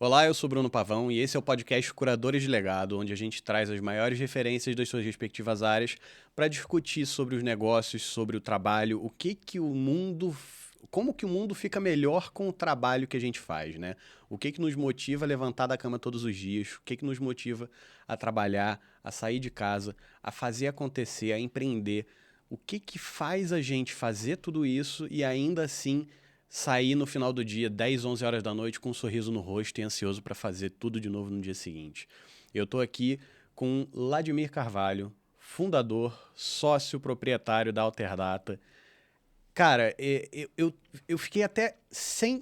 Olá, eu sou Bruno Pavão e esse é o podcast Curadores de Legado, onde a gente traz as maiores referências das suas respectivas áreas para discutir sobre os negócios, sobre o trabalho, como que o mundo fica melhor com o trabalho que a gente faz, né? O que nos motiva a levantar da cama todos os dias, o que nos motiva a trabalhar, a sair de casa, a fazer acontecer, a empreender. O que faz a gente fazer tudo isso e ainda assim sair no final do dia, 10, 11 horas da noite, com um sorriso no rosto e ansioso para fazer tudo de novo no dia seguinte. Eu estou aqui com Ladimir Carvalho, fundador, sócio proprietário da Alterdata. Cara, eu fiquei até sem.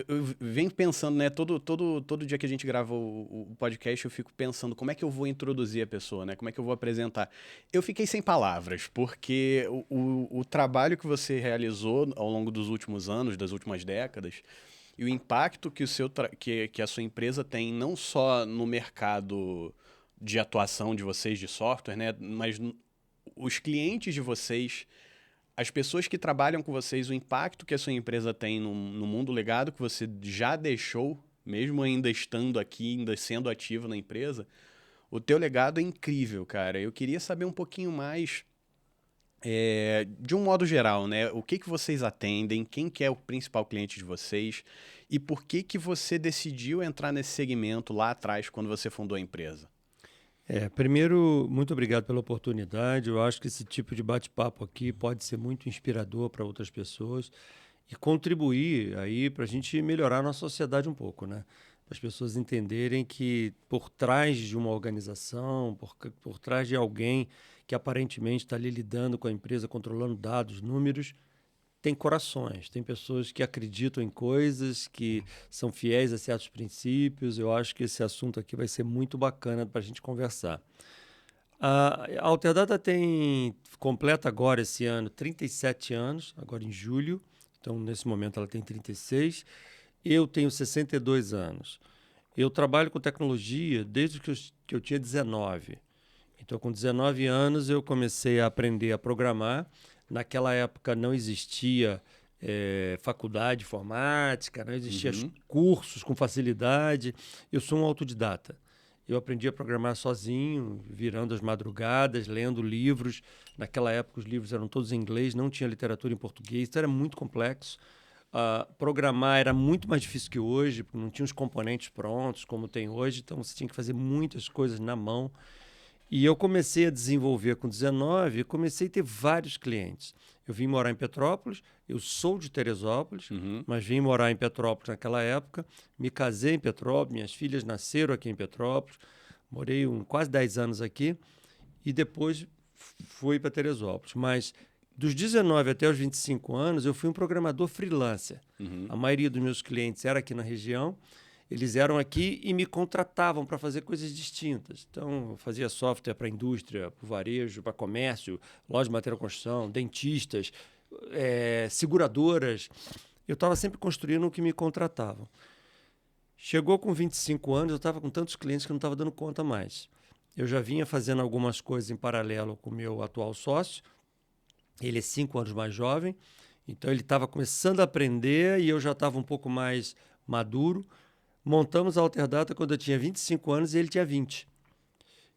Eu venho pensando, né? Todo dia que a gente grava o podcast, eu fico pensando como é que eu vou introduzir a pessoa, né? Como é que eu vou apresentar. Eu fiquei sem palavras, porque o trabalho que você realizou ao longo dos últimos anos, das últimas décadas, e o impacto que, que a sua empresa tem, não só no mercado de atuação de vocês de software, né? Mas os clientes de vocês, as pessoas que trabalham com vocês, o impacto que a sua empresa tem no mundo legado que você já deixou, mesmo ainda estando aqui, ainda sendo ativo na empresa, o teu legado é incrível, cara. Eu queria saber um pouquinho mais, de um modo geral, né? O que vocês atendem, quem que é o principal cliente de vocês e por que você decidiu entrar nesse segmento lá atrás, quando você fundou a empresa? Primeiro, muito obrigado pela oportunidade. Eu acho que esse tipo de bate-papo aqui pode ser muito inspirador para outras pessoas e contribuir aí para a gente melhorar a nossa sociedade um pouco, né? Para as pessoas entenderem que por trás de uma organização, por trás de alguém que aparentemente está ali lidando com a empresa, controlando dados, números, tem corações, tem pessoas que acreditam em coisas, que são fiéis a certos princípios. Eu acho que esse assunto aqui vai ser muito bacana para a gente conversar. A Alterdata completa agora esse ano 37 anos, agora em julho. Então, nesse momento, ela tem 36. Eu tenho 62 anos. Eu trabalho com tecnologia desde que eu tinha 19. Então, com 19 anos, eu comecei a aprender a programar. Naquela época não existia faculdade de informática, não existia Uhum. cursos com facilidade. Eu sou um autodidata. Eu aprendi a programar sozinho, virando as madrugadas, lendo livros. Naquela época os livros eram todos em inglês, não tinha literatura em português, então era muito complexo. Programar era muito mais difícil que hoje, porque não tinha os componentes prontos como tem hoje, então você tinha que fazer muitas coisas na mão. E eu comecei a desenvolver com 19 e comecei a ter vários clientes. Eu vim morar em Petrópolis, eu sou de Teresópolis, Uhum. mas vim morar em Petrópolis naquela época, me casei em Petrópolis, minhas filhas nasceram aqui em Petrópolis, morei quase 10 anos aqui e depois fui para Teresópolis. Mas dos 19 até os 25 anos, eu fui um programador freelancer. Uhum. A maioria dos meus clientes era aqui na região. Eles eram aqui e me contratavam para fazer coisas distintas. Então, eu fazia software para indústria, para varejo, para comércio, loja de material de construção, dentistas, seguradoras. Eu estava sempre construindo o que me contratavam. Chegou com 25 anos, eu estava com tantos clientes que eu não estava dando conta mais. Eu já vinha fazendo algumas coisas em paralelo com o meu atual sócio. Ele é 5 anos mais jovem, então ele estava começando a aprender e eu já estava um pouco mais maduro. Montamos a Alterdata quando eu tinha 25 anos e ele tinha 20.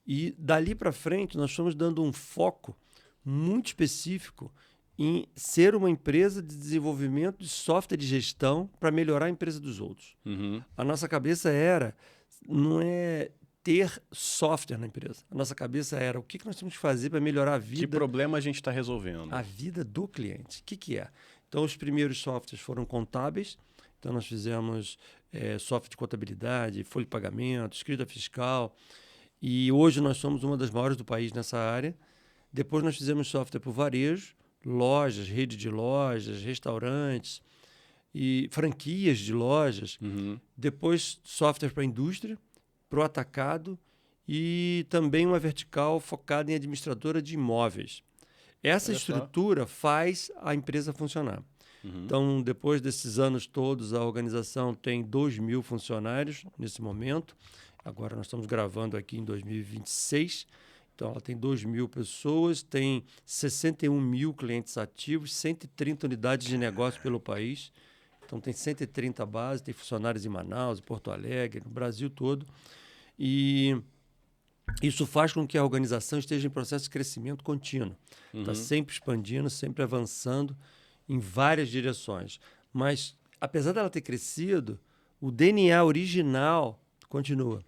E dali para frente nós fomos dando um foco muito específico em ser uma empresa de desenvolvimento de software de gestão para melhorar a empresa dos outros. Uhum. A nossa cabeça não é ter software na empresa. A nossa cabeça era o que nós temos que fazer para melhorar Que problema a gente está resolvendo? a vida do cliente. O que é? Então, os primeiros softwares foram contábeis. Então, nós fizemos software de contabilidade, folha de pagamento, escrita fiscal. E hoje nós somos uma das maiores do país nessa área. Depois nós fizemos software para o varejo, lojas, rede de lojas, restaurantes e franquias de lojas. Uhum. Depois software para a indústria, para o atacado e também uma vertical focada em administradora de imóveis. Essa Olha só. estrutura faz a empresa funcionar. Uhum. Então, depois desses anos todos, a organização tem 2.000 funcionários nesse momento. Agora nós estamos gravando aqui em 2026. Então, ela tem 2.000 pessoas, tem 61 mil clientes ativos, 130 unidades de negócio pelo país. Então, tem 130 bases, tem funcionários em Manaus, em Porto Alegre, no Brasil todo. E isso faz com que a organização esteja em processo de crescimento contínuo. Está sempre expandindo, sempre avançando em várias direções. Mas, apesar dela ter crescido, o DNA original continua.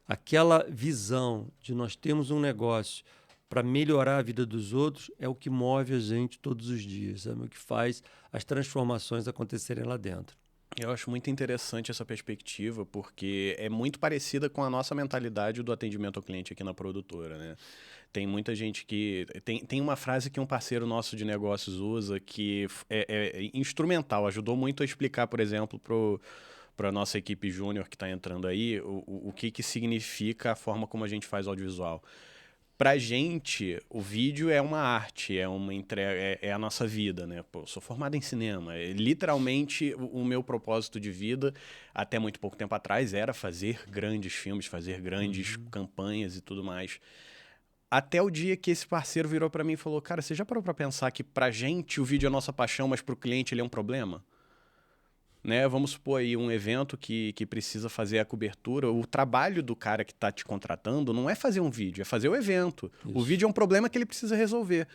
Aquela visão de nós termos um negócio para melhorar a vida dos outros é o que move a gente todos os dias, é o que faz as transformações acontecerem lá dentro. Eu acho muito interessante essa perspectiva, porque é muito parecida com a nossa mentalidade do atendimento ao cliente aqui na produtora, né? Tem muita gente que... Tem uma frase que um parceiro nosso de negócios usa que é instrumental, ajudou muito a explicar, por exemplo, para a nossa equipe júnior que está entrando aí, o que significa a forma como a gente faz audiovisual. Pra gente, o vídeo é uma arte, é uma entrega, é a nossa vida, né? Pô, eu sou formado em cinema. Literalmente, o meu propósito de vida, até muito pouco tempo atrás, era fazer grandes filmes, fazer grandes campanhas e tudo mais. Até o dia que esse parceiro virou pra mim e falou: cara, você já parou pra pensar que pra gente o vídeo é a nossa paixão, mas pro cliente ele é um problema? Né? Vamos supor aí um evento que precisa fazer a cobertura. O trabalho do cara que está te contratando não é fazer um vídeo, é fazer o evento. Isso. O vídeo é um problema que ele precisa resolver.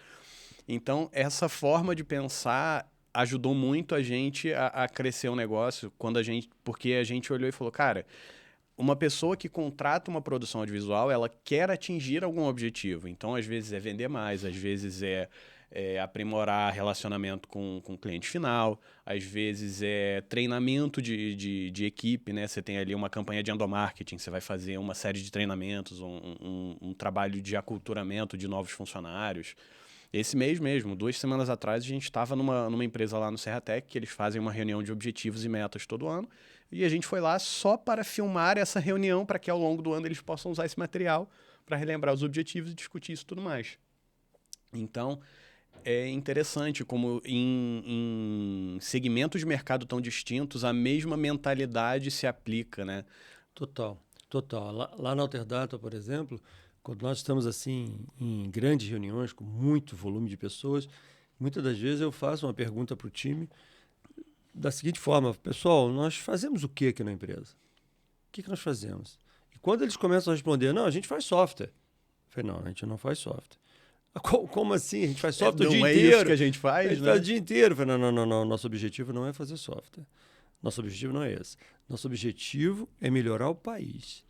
Então, essa forma de pensar ajudou muito a gente a crescer o negócio, porque a gente olhou e falou, cara, uma pessoa que contrata uma produção audiovisual, ela quer atingir algum objetivo. Então, às vezes é vender mais, às vezes é aprimorar relacionamento com o cliente final, às vezes é treinamento de equipe, né? Você tem ali uma campanha de endomarketing, você vai fazer uma série de treinamentos, um trabalho de aculturamento de novos funcionários. Esse mês mesmo, 2 semanas atrás, a gente estava numa empresa lá no Serratec, que eles fazem uma reunião de objetivos e metas todo ano, e a gente foi lá só para filmar essa reunião, para que ao longo do ano eles possam usar esse material para relembrar os objetivos e discutir isso e tudo mais. Então, é interessante como em segmentos de mercado tão distintos, a mesma mentalidade se aplica, né? Total. Lá na Alterdata, por exemplo, quando nós estamos assim em grandes reuniões com muito volume de pessoas, muitas das vezes eu faço uma pergunta para o time da seguinte forma: pessoal, nós fazemos o que aqui na empresa? O que nós fazemos? E quando eles começam a responder, não, a gente faz software. Eu falei, não, a gente não faz software. Como assim? A gente faz software o dia inteiro. Não é isso que a gente faz, né? Faz o dia inteiro. Eu falei, não. Nosso objetivo não é fazer software. Nosso objetivo não é esse. Nosso objetivo é melhorar o país.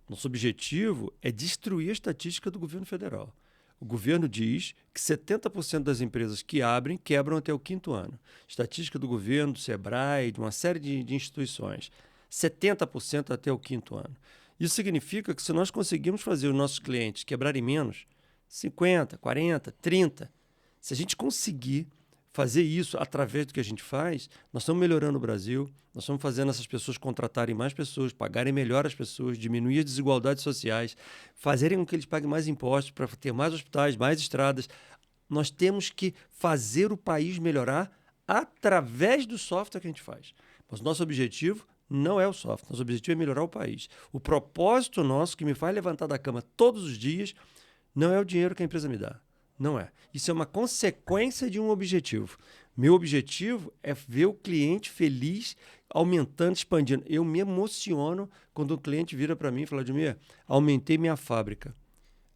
Nosso objetivo é destruir a estatística do governo federal. O governo diz que 70% das empresas que abrem quebram até o 5º ano. Estatística do governo, do Sebrae, de uma série de instituições. 70% até o 5º ano. Isso significa que se nós conseguirmos fazer os nossos clientes quebrarem menos, 50, 40, 30. Se a gente conseguir fazer isso através do que a gente faz, nós estamos melhorando o Brasil, nós estamos fazendo essas pessoas contratarem mais pessoas, pagarem melhor as pessoas, diminuir as desigualdades sociais, fazerem com que eles paguem mais impostos para ter mais hospitais, mais estradas. Nós temos que fazer o país melhorar através do software que a gente faz. Mas o nosso objetivo não é o software, nosso objetivo é melhorar o país. O propósito nosso, que me faz levantar da cama todos os dias, não é o dinheiro que a empresa me dá. Não é. Isso é uma consequência de um objetivo. Meu objetivo é ver o cliente feliz, aumentando, expandindo. Eu me emociono quando o cliente vira para mim e fala, Admir, aumentei minha fábrica.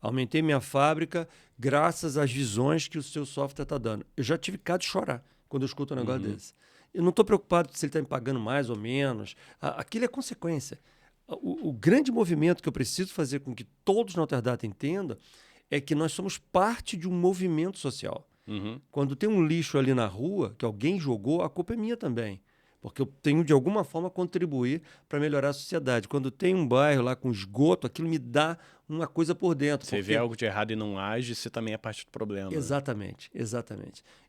Aumentei minha fábrica graças às visões que o seu software está dando. Eu já tive cara de chorar quando eu escuto um negócio desse. Eu não estou preocupado se ele está me pagando mais ou menos. Aquilo é consequência. O grande movimento que eu preciso fazer com que todos na Alterdata entendam é que nós somos parte de um movimento social. Quando tem um lixo ali na rua, que alguém jogou, a culpa é minha também. Porque eu tenho, de alguma forma, contribuir para melhorar a sociedade. Quando tem um bairro lá com esgoto, aquilo me dá uma coisa por dentro. Você vê algo de errado e não age, você também é parte do problema. Exatamente.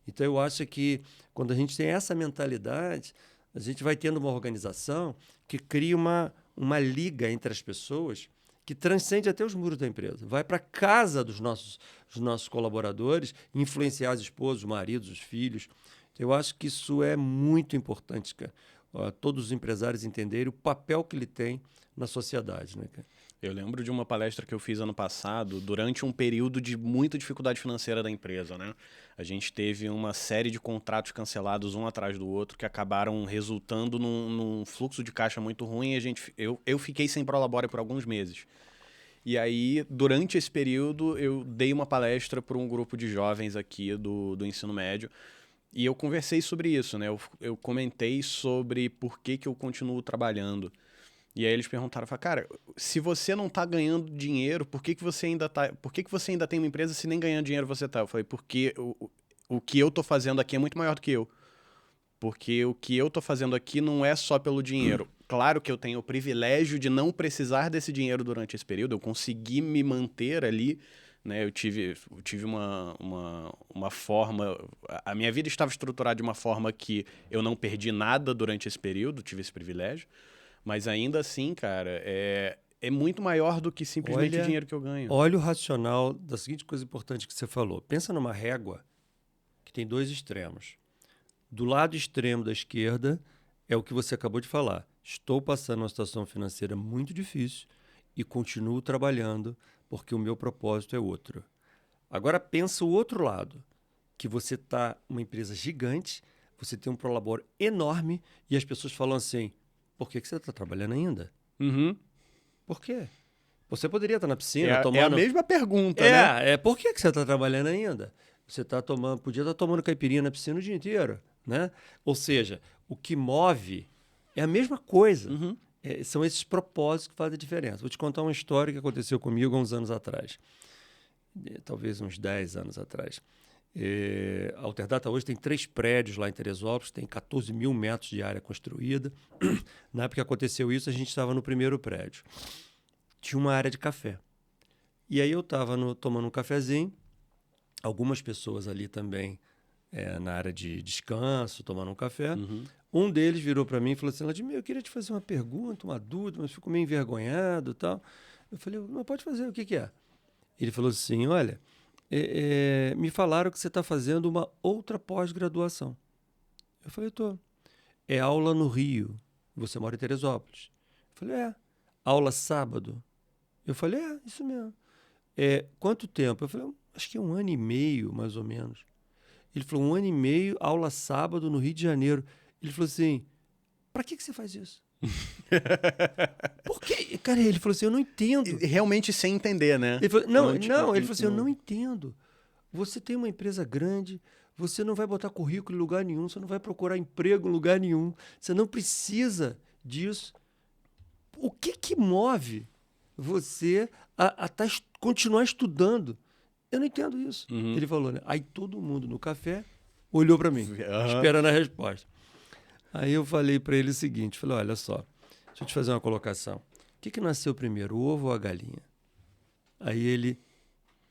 Então, eu acho que quando a gente tem essa mentalidade, a gente vai tendo uma organização que cria uma liga entre as pessoas que transcende até os muros da empresa. Vai para a casa dos nossos colaboradores, influenciar as esposas, os maridos, os filhos. Eu acho que isso é muito importante, cara. todos os empresários entenderem o papel que ele tem na sociedade, né, cara? Eu lembro de uma palestra que eu fiz ano passado, durante um período de muita dificuldade financeira da empresa, né? A gente teve uma série de contratos cancelados um atrás do outro que acabaram resultando num fluxo de caixa muito ruim e eu fiquei sem Prolabore por alguns meses. E aí, durante esse período, eu dei uma palestra para um grupo de jovens aqui do ensino médio e eu conversei sobre isso, né? Eu comentei sobre por que eu continuo trabalhando. E aí eles perguntaram, falaram, cara, se você não tá ganhando dinheiro, por que você ainda tem uma empresa se nem ganhando dinheiro você tá? Eu falei, porque o que eu tô fazendo aqui é muito maior do que eu. Porque o que eu tô fazendo aqui não é só pelo dinheiro. Claro que eu tenho o privilégio de não precisar desse dinheiro durante esse período, eu consegui me manter ali, né? Eu tive uma forma... A minha vida estava estruturada de uma forma que eu não perdi nada durante esse período, tive esse privilégio. Mas ainda assim, cara, é muito maior do que simplesmente o dinheiro que eu ganho. Olha o racional da seguinte coisa importante que você falou. Pensa numa régua que tem 2 extremos. Do lado extremo da esquerda é o que você acabou de falar. Estou passando uma situação financeira muito difícil e continuo trabalhando porque o meu propósito é outro. Agora pensa o outro lado, que você está uma empresa gigante, você tem um Prolabore enorme e as pessoas falam assim, por que você está trabalhando ainda? Uhum. Por quê? Você poderia estar na piscina tomando... É a mesma pergunta, né? Por que você está trabalhando ainda? Você podia estar tomando caipirinha na piscina o dia inteiro, né? Ou seja, o que move é a mesma coisa. Uhum. São esses propósitos que fazem a diferença. Vou te contar uma história que aconteceu comigo há uns anos atrás. Talvez uns 10 anos atrás. A Alterdata hoje tem 3 prédios lá em Teresópolis, tem 14 mil metros de área construída. Na época que aconteceu isso, a gente estava no primeiro prédio. Tinha uma área de café. E aí eu estava tomando um cafezinho, algumas pessoas ali também na área de descanso, tomando um café. Uhum. Um deles virou para mim e falou assim, Vladimir, eu queria te fazer uma pergunta, uma dúvida, mas fico meio envergonhado e tal. Eu falei, mas pode fazer, o que é? Ele falou assim, olha... me falaram que você está fazendo uma outra pós-graduação. Eu falei, estou. É aula no Rio. Você mora em Teresópolis. Eu falei, aula sábado. Eu falei, isso mesmo. Quanto tempo? Eu falei, acho que é 1 ano e meio, mais ou menos. Ele falou, 1 ano e meio, aula sábado no Rio de Janeiro. Ele falou assim, para que você faz isso? Por quê? Cara, ele falou assim, eu não entendo. Realmente sem entender, né? Ele falou, ele falou assim, eu não entendo. Você tem uma empresa grande, você não vai botar currículo em lugar nenhum, você não vai procurar emprego em lugar nenhum, você não precisa disso. O que move você a continuar estudando? Eu não entendo isso. Uhum. Ele falou, né? Aí todo mundo no café olhou para mim, esperando a resposta. Aí eu falei para ele o seguinte, falei, olha só, deixa eu te fazer uma colocação. O que nasceu primeiro, o ovo ou a galinha? Aí ele,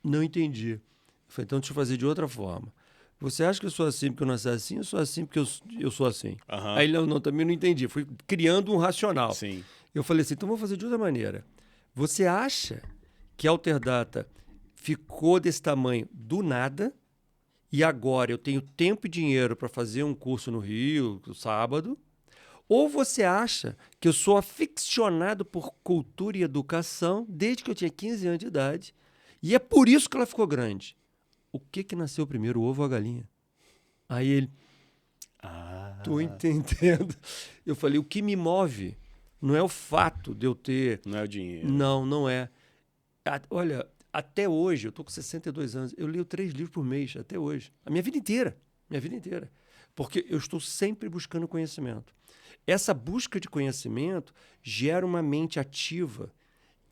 não entendi. Eu falei, então deixa eu fazer de outra forma. Você acha que eu sou assim porque eu nasci assim, ou sou assim porque eu sou assim? Uhum. Aí ele, não, também não entendi. Fui criando um racional. Sim. Eu falei assim, então vou fazer de outra maneira. Você acha que a Alterdata ficou desse tamanho do nada e agora eu tenho tempo e dinheiro para fazer um curso no Rio, no sábado? Ou você acha que eu sou aficionado por cultura e educação desde que eu tinha 15 anos de idade e é por isso que ela ficou grande? O que nasceu primeiro, o ovo ou a galinha? Aí ele... Tô entendendo. Eu falei, o que me move não é o fato de eu ter... Não é o dinheiro. Não é. Olha, até hoje, eu tô com 62 anos, eu leio 3 livros por mês, até hoje. A minha vida inteira. Porque eu estou sempre buscando conhecimento. Essa busca de conhecimento gera uma mente ativa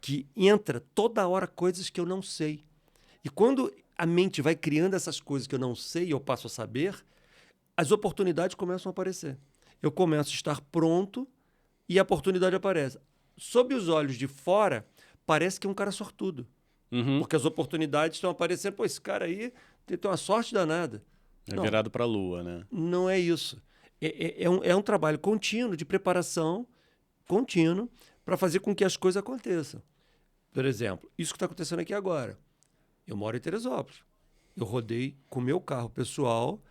que entra toda hora coisas que eu não sei. E quando a mente vai criando essas coisas que eu não sei e eu passo a saber, as oportunidades começam a aparecer. Eu começo a estar pronto e a oportunidade aparece. Sob os olhos de fora, parece que é um cara sortudo. Uhum. Porque as oportunidades estão aparecendo. Pô, esse cara aí tem uma sorte danada. É virado para a lua, né? Não é isso. É um trabalho contínuo, de preparação contínuo, para fazer com que as coisas aconteçam. Por exemplo, isso que está acontecendo aqui agora. Eu moro em Teresópolis. Eu rodei com o meu carro pessoal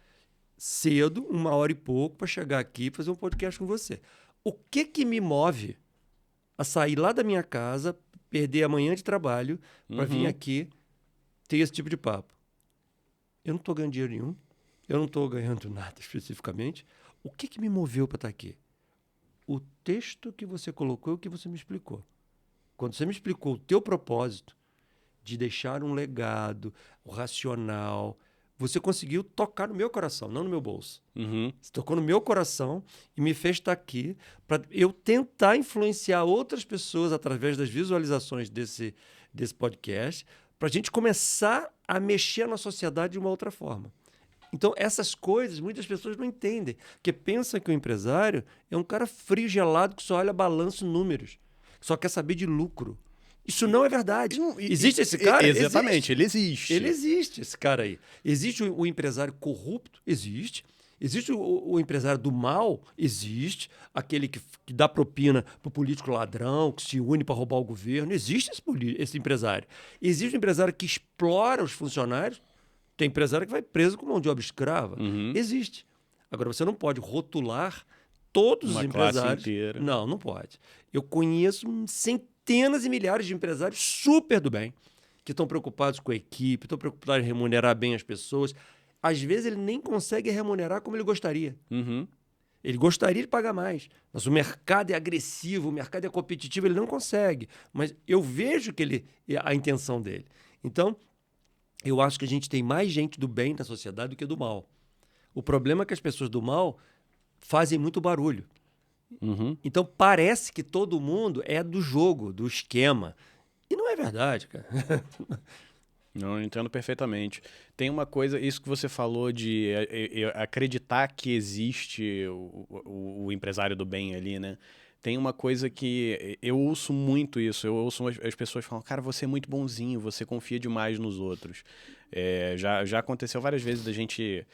cedo, 1h e pouco, para chegar aqui e fazer um podcast com você. O que me move a sair lá da minha casa, perder a manhã de trabalho, para vir aqui ter esse tipo de papo? Eu não estou ganhando dinheiro nenhum, eu não estou ganhando nada especificamente. O que me moveu para estar aqui? O texto que você colocou e o que você me explicou. Quando você me explicou o teu propósito de deixar um legado, o racional, você conseguiu tocar no meu coração, não no meu bolso. Você tocou no meu coração e me fez estar aqui para eu tentar influenciar outras pessoas através das visualizações desse podcast, para a gente começar a mexer na sociedade de uma outra forma. Então, essas coisas muitas pessoas não entendem, porque pensam que o empresário é um cara frio, gelado, que só olha balanço e números, só quer saber de lucro. Isso não é verdade. Existe esse cara? Exatamente, ele existe. Ele existe, esse cara aí. Existe o empresário corrupto? Existe. Existe o empresário do mal? Existe. Aquele que dá propina para o político ladrão, que se une para roubar o governo? Existe esse empresário. Existe o empresário que explora os funcionários? Tem empresário que vai preso com mão de obra escrava. Existe. Agora, você não pode rotular todos os empresários. Classe inteira. Não pode. Eu conheço centenas e milhares de empresários super do bem, que estão preocupados com a equipe, estão preocupados em remunerar bem as pessoas. Às vezes ele nem consegue remunerar como ele gostaria. Ele gostaria de pagar mais, mas o mercado é agressivo, o mercado é competitivo, ele não consegue. Mas eu vejo que a intenção dele. Então, eu acho que a gente tem mais gente do bem na sociedade do que do mal. O problema é que as pessoas do mal fazem muito barulho. Então parece que todo mundo é do jogo, do esquema. E não é verdade, cara. Não, eu entendo perfeitamente. Tem uma coisa, isso que você falou de acreditar que existe o empresário do bem ali, né? Tem uma coisa que eu ouço muito isso. Eu ouço as pessoas falam, cara, você é muito bonzinho, você confia demais nos outros. Já aconteceu várias vezes da gente...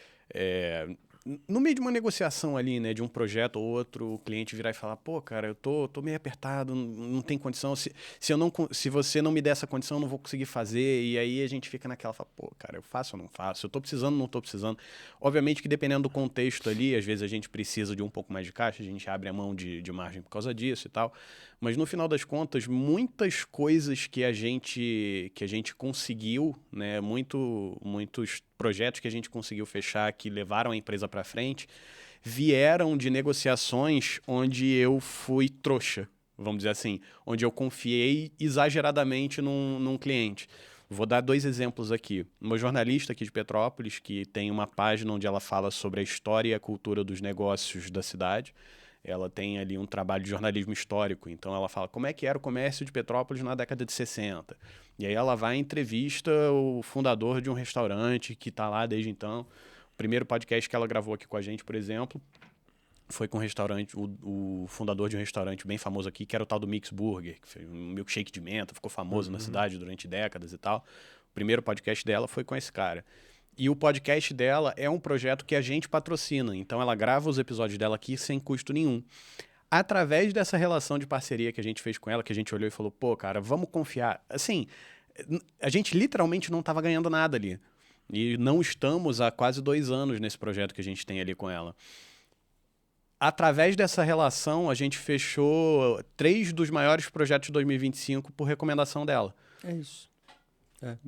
no meio de uma negociação ali, né, de um projeto ou outro, o cliente virar e falar, pô, cara, eu tô meio apertado, não tem condição, se você não me der essa condição, eu não vou conseguir fazer, e aí a gente fica naquela, fala, pô, cara, eu faço ou não faço, eu tô precisando, não tô precisando. Obviamente que dependendo do contexto ali, às vezes a gente precisa de um pouco mais de caixa, a gente abre a mão de margem por causa disso e tal, mas no final das contas, muitas coisas que a gente conseguiu, né, muitos projetos que a gente conseguiu fechar que levaram a empresa para frente vieram de negociações onde eu fui trouxa, vamos dizer assim, onde eu confiei exageradamente num cliente. Vou dar 2 exemplos aqui. Uma jornalista aqui de Petrópolis, que tem uma página onde ela fala sobre a história e a cultura dos negócios da cidade. Ela tem ali um trabalho de jornalismo histórico, então ela fala como é que era o comércio de Petrópolis na década de 60. E aí ela vai e entrevista o fundador de um restaurante que está lá desde então. O primeiro podcast que ela gravou aqui com a gente, por exemplo, foi com o fundador de um restaurante bem famoso aqui, que era o tal do Mix Burger, que foi um milkshake de menta, ficou famoso na cidade durante décadas e tal. O primeiro podcast dela foi com esse cara. E o podcast dela é um projeto que a gente patrocina. Então ela grava os episódios dela aqui sem custo nenhum. Através dessa relação de parceria que a gente fez com ela, que a gente olhou e falou, pô, cara, vamos confiar. Assim, a gente literalmente não estava ganhando nada ali. E não estamos há quase 2 anos nesse projeto que a gente tem ali com ela. Através dessa relação, a gente fechou 3 dos maiores projetos de 2025 por recomendação dela. É isso.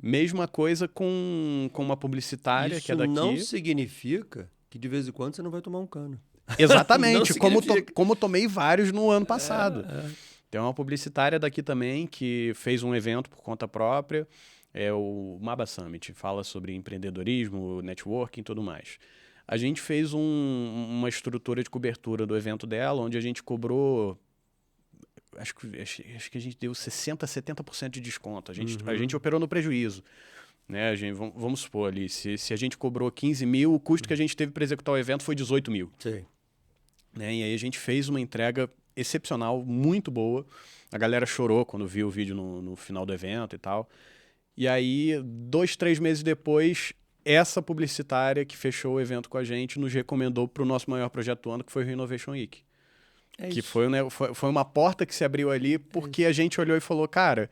Mesma coisa com uma publicitária que é daqui. Isso não significa que de vez em quando você não vai tomar um cano. Exatamente, como tomei vários no ano passado. Tem uma publicitária daqui também que fez um evento por conta própria, é o Maba Summit, fala sobre empreendedorismo, networking e tudo mais. A gente fez uma estrutura de cobertura do evento dela, onde a gente cobrou... Acho que a gente deu 60%, 70% de desconto. A gente operou no prejuízo. Né? Vamos supor ali, se a gente cobrou 15 mil, o custo que a gente teve para executar o evento foi 18 mil. Sim. Né? E aí a gente fez uma entrega excepcional, muito boa. A galera chorou quando viu o vídeo no final do evento e tal. E aí, 2, 3 meses depois, essa publicitária que fechou o evento com a gente nos recomendou para o nosso maior projeto do ano, que foi o Renovation Week. É Que isso. foi, né, foi uma porta que se abriu ali porque a gente olhou e falou, cara,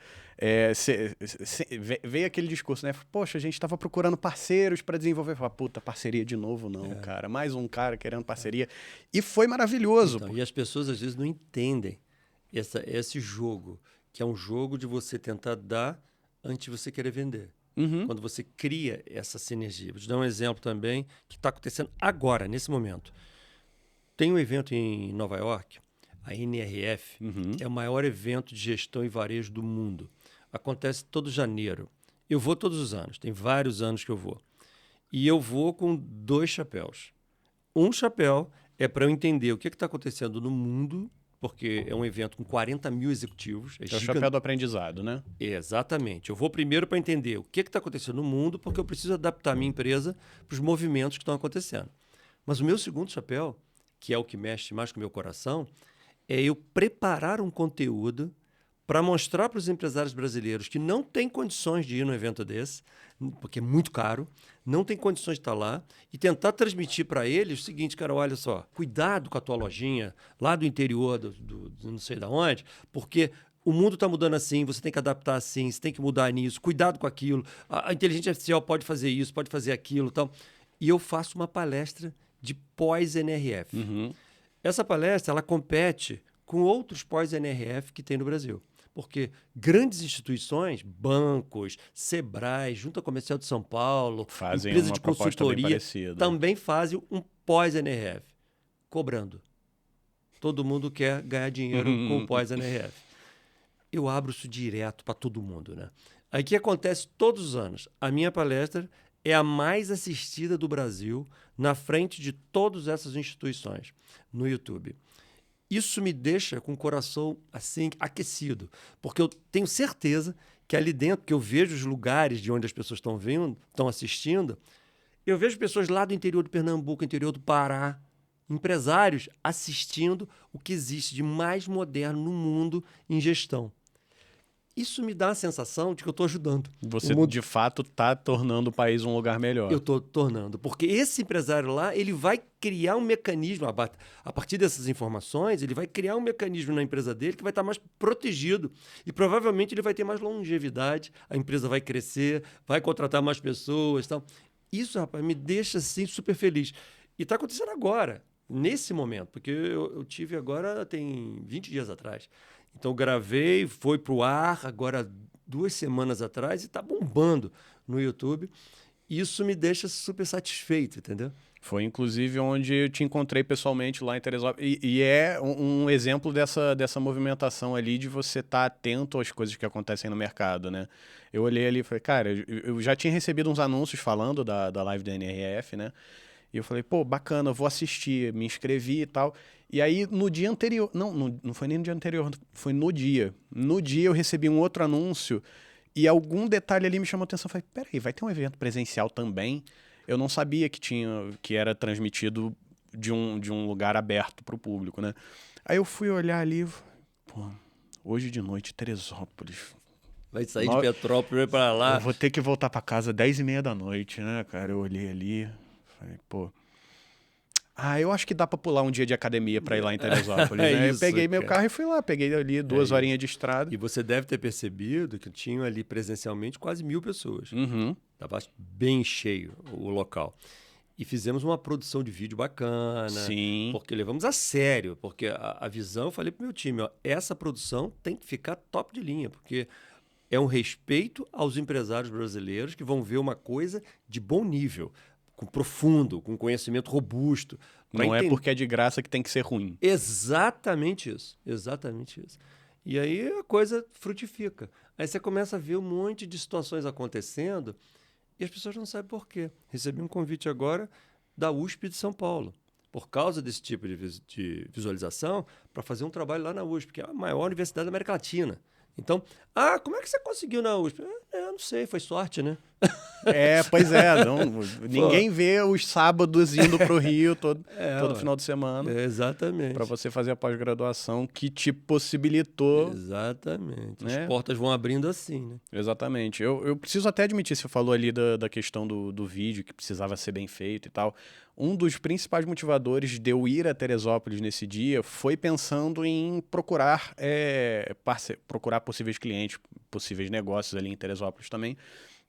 veio aquele discurso, né? Poxa, a gente estava procurando parceiros para desenvolver. Falei, puta, parceria de novo, não, cara. Mais um cara querendo parceria. E foi maravilhoso. Então, e as pessoas às vezes não entendem esse jogo, que é um jogo de você tentar dar antes de você querer vender. Uhum. Quando você cria essa sinergia. Vou te dar um exemplo também que está acontecendo agora, nesse momento. Tem um evento em Nova York, a NRF, é o maior evento de gestão e varejo do mundo. Acontece todo janeiro. Eu vou todos os anos, tem vários anos que eu vou. E eu vou com 2 chapéus. Um chapéu é para eu entender o que está acontecendo no mundo, porque é um evento com 40 mil executivos. É o chapéu do aprendizado, né? Exatamente. Eu vou primeiro para entender o que está acontecendo no mundo, porque eu preciso adaptar a minha empresa para os movimentos que estão acontecendo. Mas o meu segundo chapéu, que é o que mexe mais com o meu coração, é eu preparar um conteúdo para mostrar para os empresários brasileiros que não têm condições de ir num evento desse, porque é muito caro, não tem condições de estar lá, e tentar transmitir para eles o seguinte, cara, olha só, cuidado com a tua lojinha lá do interior, do não sei de onde, porque o mundo está mudando assim, você tem que adaptar assim, você tem que mudar nisso, cuidado com aquilo, a inteligência artificial pode fazer isso, pode fazer aquilo, tal. E eu faço uma palestra de pós-NRF. Essa palestra, ela compete com outros pós-NRF que tem no Brasil. Porque grandes instituições, bancos, Sebrae, Junta Comercial de São Paulo, Fazem empresa uma de proposta bem consultoria, parecida. também fazem um pós-NRF, cobrando. Todo mundo quer ganhar dinheiro com o pós-NRF. Eu abro isso direto para todo mundo, né? Aí o que acontece todos os anos? A minha palestra é a mais assistida do Brasil na frente de todas essas instituições no YouTube. Isso me deixa com o coração assim aquecido, porque eu tenho certeza que ali dentro, que eu vejo os lugares de onde as pessoas estão vindo, estão assistindo, eu vejo pessoas lá do interior do Pernambuco, interior do Pará, empresários assistindo o que existe de mais moderno no mundo em gestão. Isso me dá a sensação de que eu estou ajudando. Você, de fato, está tornando o país um lugar melhor. Eu estou tornando. Porque esse empresário lá, ele vai criar um mecanismo, a partir dessas informações, ele vai criar um mecanismo na empresa dele que vai estar mais protegido. E provavelmente ele vai ter mais longevidade, a empresa vai crescer, vai contratar mais pessoas. Tal. Isso, rapaz, me deixa assim super feliz. E está acontecendo agora, nesse momento, porque eu tive agora, tem 20 dias atrás. Então, gravei, foi para o ar, agora 2 semanas atrás, e está bombando no YouTube. Isso me deixa super satisfeito, entendeu? Foi, inclusive, onde eu te encontrei pessoalmente lá em Teresópolis. E é um exemplo dessa movimentação ali de você estar atento às coisas que acontecem no mercado, né? Eu olhei ali e falei, cara, eu já tinha recebido uns anúncios falando da live da NRF, né? E eu falei, pô, bacana, eu vou assistir, me inscrevi e tal. E aí, no dia anterior... Não foi nem no dia anterior, foi no dia. No dia eu recebi um outro anúncio e algum detalhe ali me chamou a atenção. Eu falei, peraí, vai ter um evento presencial também? Eu não sabia que era transmitido de um lugar aberto para o público, né? Aí eu fui olhar ali, pô, hoje de noite, Teresópolis. Vai sair de Petrópolis, vai para lá. Eu vou ter que voltar para casa 10h30 da noite, né, cara? Eu olhei ali, falei, pô... eu acho que dá pra pular um dia de academia pra ir lá em Teresópolis, né? Isso, eu peguei meu cara. carro e fui lá. Peguei ali 2 horinhas de estrada. E você deve ter percebido que tinham ali presencialmente quase 1.000 pessoas. Uhum. Estava bem cheio o local. E fizemos uma produção de vídeo bacana. Sim. Porque levamos a sério. Porque a visão, eu falei pro meu time, ó, essa produção tem que ficar top de linha. Porque é um respeito aos empresários brasileiros que vão ver uma coisa de bom nível. Com profundo, com conhecimento robusto. Não é porque é de graça que tem que ser ruim. Exatamente isso. Exatamente isso. E aí a coisa frutifica. Aí você começa a ver um monte de situações acontecendo e as pessoas não sabem por quê. Recebi um convite agora da USP de São Paulo, por causa desse tipo de visualização, para fazer um trabalho lá na USP, que é a maior universidade da América Latina. Então, como é que você conseguiu na USP? Eu não sei, foi sorte, né? Pois é. Ninguém vê os sábados indo pro Rio todo final de semana. Exatamente. Para você fazer a pós-graduação que te possibilitou. Exatamente. Né? As portas vão abrindo assim, né? Exatamente. Eu preciso até admitir, você falou ali da questão do vídeo, que precisava ser bem feito e tal. Um dos principais motivadores de eu ir a Teresópolis nesse dia foi pensando em procurar possíveis clientes, possíveis negócios ali em Teresópolis também.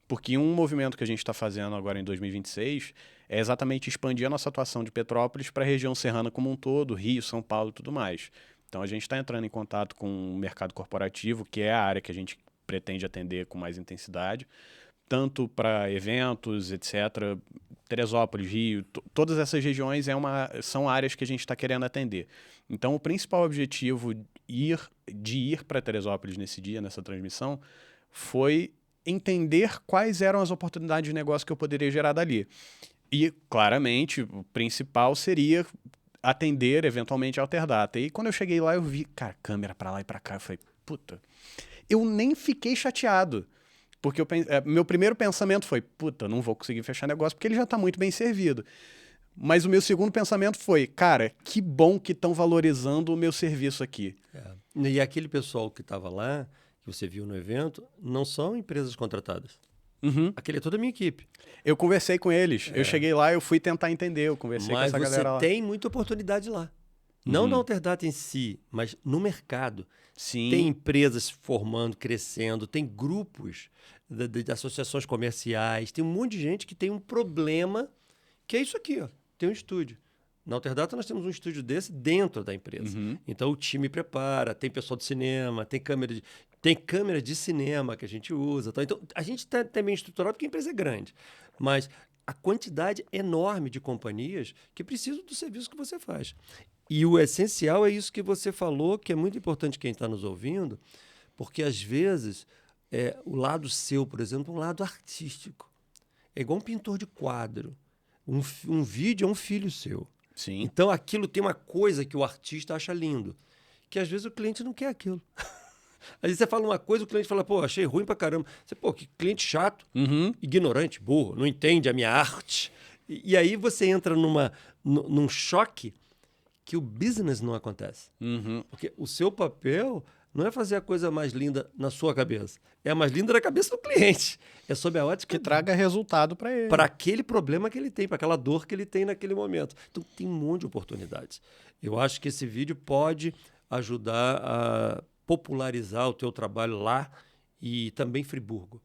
Porque um movimento que a gente está fazendo agora em 2026 é exatamente expandir a nossa atuação de Petrópolis para a região serrana como um todo, Rio, São Paulo e tudo mais. Então a gente está entrando em contato com o mercado corporativo, que é a área que a gente pretende atender com mais intensidade, tanto para eventos, etc. Teresópolis, Rio, todas essas regiões são áreas que a gente está querendo atender. Então o principal objetivo de ir para Teresópolis nesse dia, nessa transmissão, foi entender quais eram as oportunidades de negócio que eu poderia gerar dali. E, claramente, o principal seria atender, eventualmente, a Alterdata. E quando eu cheguei lá, eu vi, cara, câmera pra lá e pra cá. Eu falei, puta. Eu nem fiquei chateado. Porque meu primeiro pensamento foi, puta, não vou conseguir fechar negócio porque ele já tá muito bem servido. Mas o meu segundo pensamento foi, cara, que bom que estão valorizando o meu serviço aqui. E aquele pessoal que estava lá, que você viu no evento, não são empresas contratadas. Uhum. Aquele é toda a minha equipe. Eu conversei com eles. Eu cheguei lá, eu fui tentar entender, eu conversei com essa galera lá. Mas você tem muita oportunidade lá. Não na Alterdata em si, mas no mercado. Sim. Tem empresas formando, crescendo, tem grupos de associações comerciais, tem um monte de gente que tem um problema, que é isso aqui, ó. Tem um estúdio. Na Alterdata nós temos um estúdio desse dentro da empresa. Então o time prepara, tem pessoal de cinema, tem câmera de cinema que a gente usa. Tá? Então a gente está também estruturado porque a empresa é grande. Mas a quantidade enorme de companhias que precisam do serviço que você faz. E o essencial é isso que você falou, que é muito importante quem está nos ouvindo, porque às vezes o lado seu, por exemplo, é um lado artístico. É igual um pintor de quadro. Um vídeo é um filho seu. Sim. Então, aquilo tem uma coisa que o artista acha lindo, que às vezes o cliente não quer aquilo. Às vezes você fala uma coisa, o cliente fala, pô, achei ruim pra caramba. Você, pô, que cliente chato, ignorante, burro, não entende a minha arte. E aí você entra num choque que o business não acontece. Porque o seu papel não é fazer a coisa mais linda na sua cabeça. É a mais linda na cabeça do cliente. É sob a ótica que traga resultado para ele. Para aquele problema que ele tem, para aquela dor que ele tem naquele momento. Então, tem um monte de oportunidades. Eu acho que esse vídeo pode ajudar a popularizar o teu trabalho lá e também Friburgo.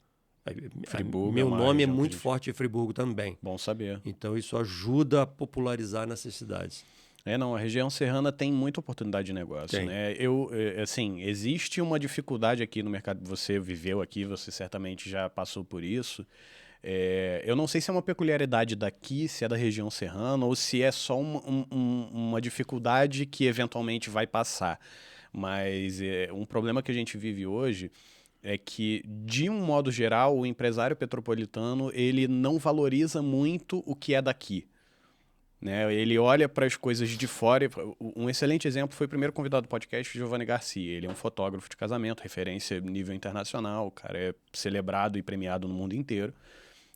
Meu nome é muito forte em Friburgo também. Bom saber. Então, isso ajuda a popularizar nessas cidades. A região serrana tem muita oportunidade de negócio, né? Assim, existe uma dificuldade aqui no mercado, você viveu aqui, você certamente já passou por isso. Eu não sei se é uma peculiaridade daqui, se é da região serrana, ou se é só uma dificuldade que eventualmente vai passar. Mas um problema que a gente vive hoje é que, de um modo geral, o empresário petropolitano ele não valoriza muito o que é daqui. Né? Ele olha para as coisas de fora. Um excelente exemplo foi o primeiro convidado do podcast, Giovanni Garcia. Ele é um fotógrafo de casamento, referência nível internacional. O cara é celebrado e premiado no mundo inteiro.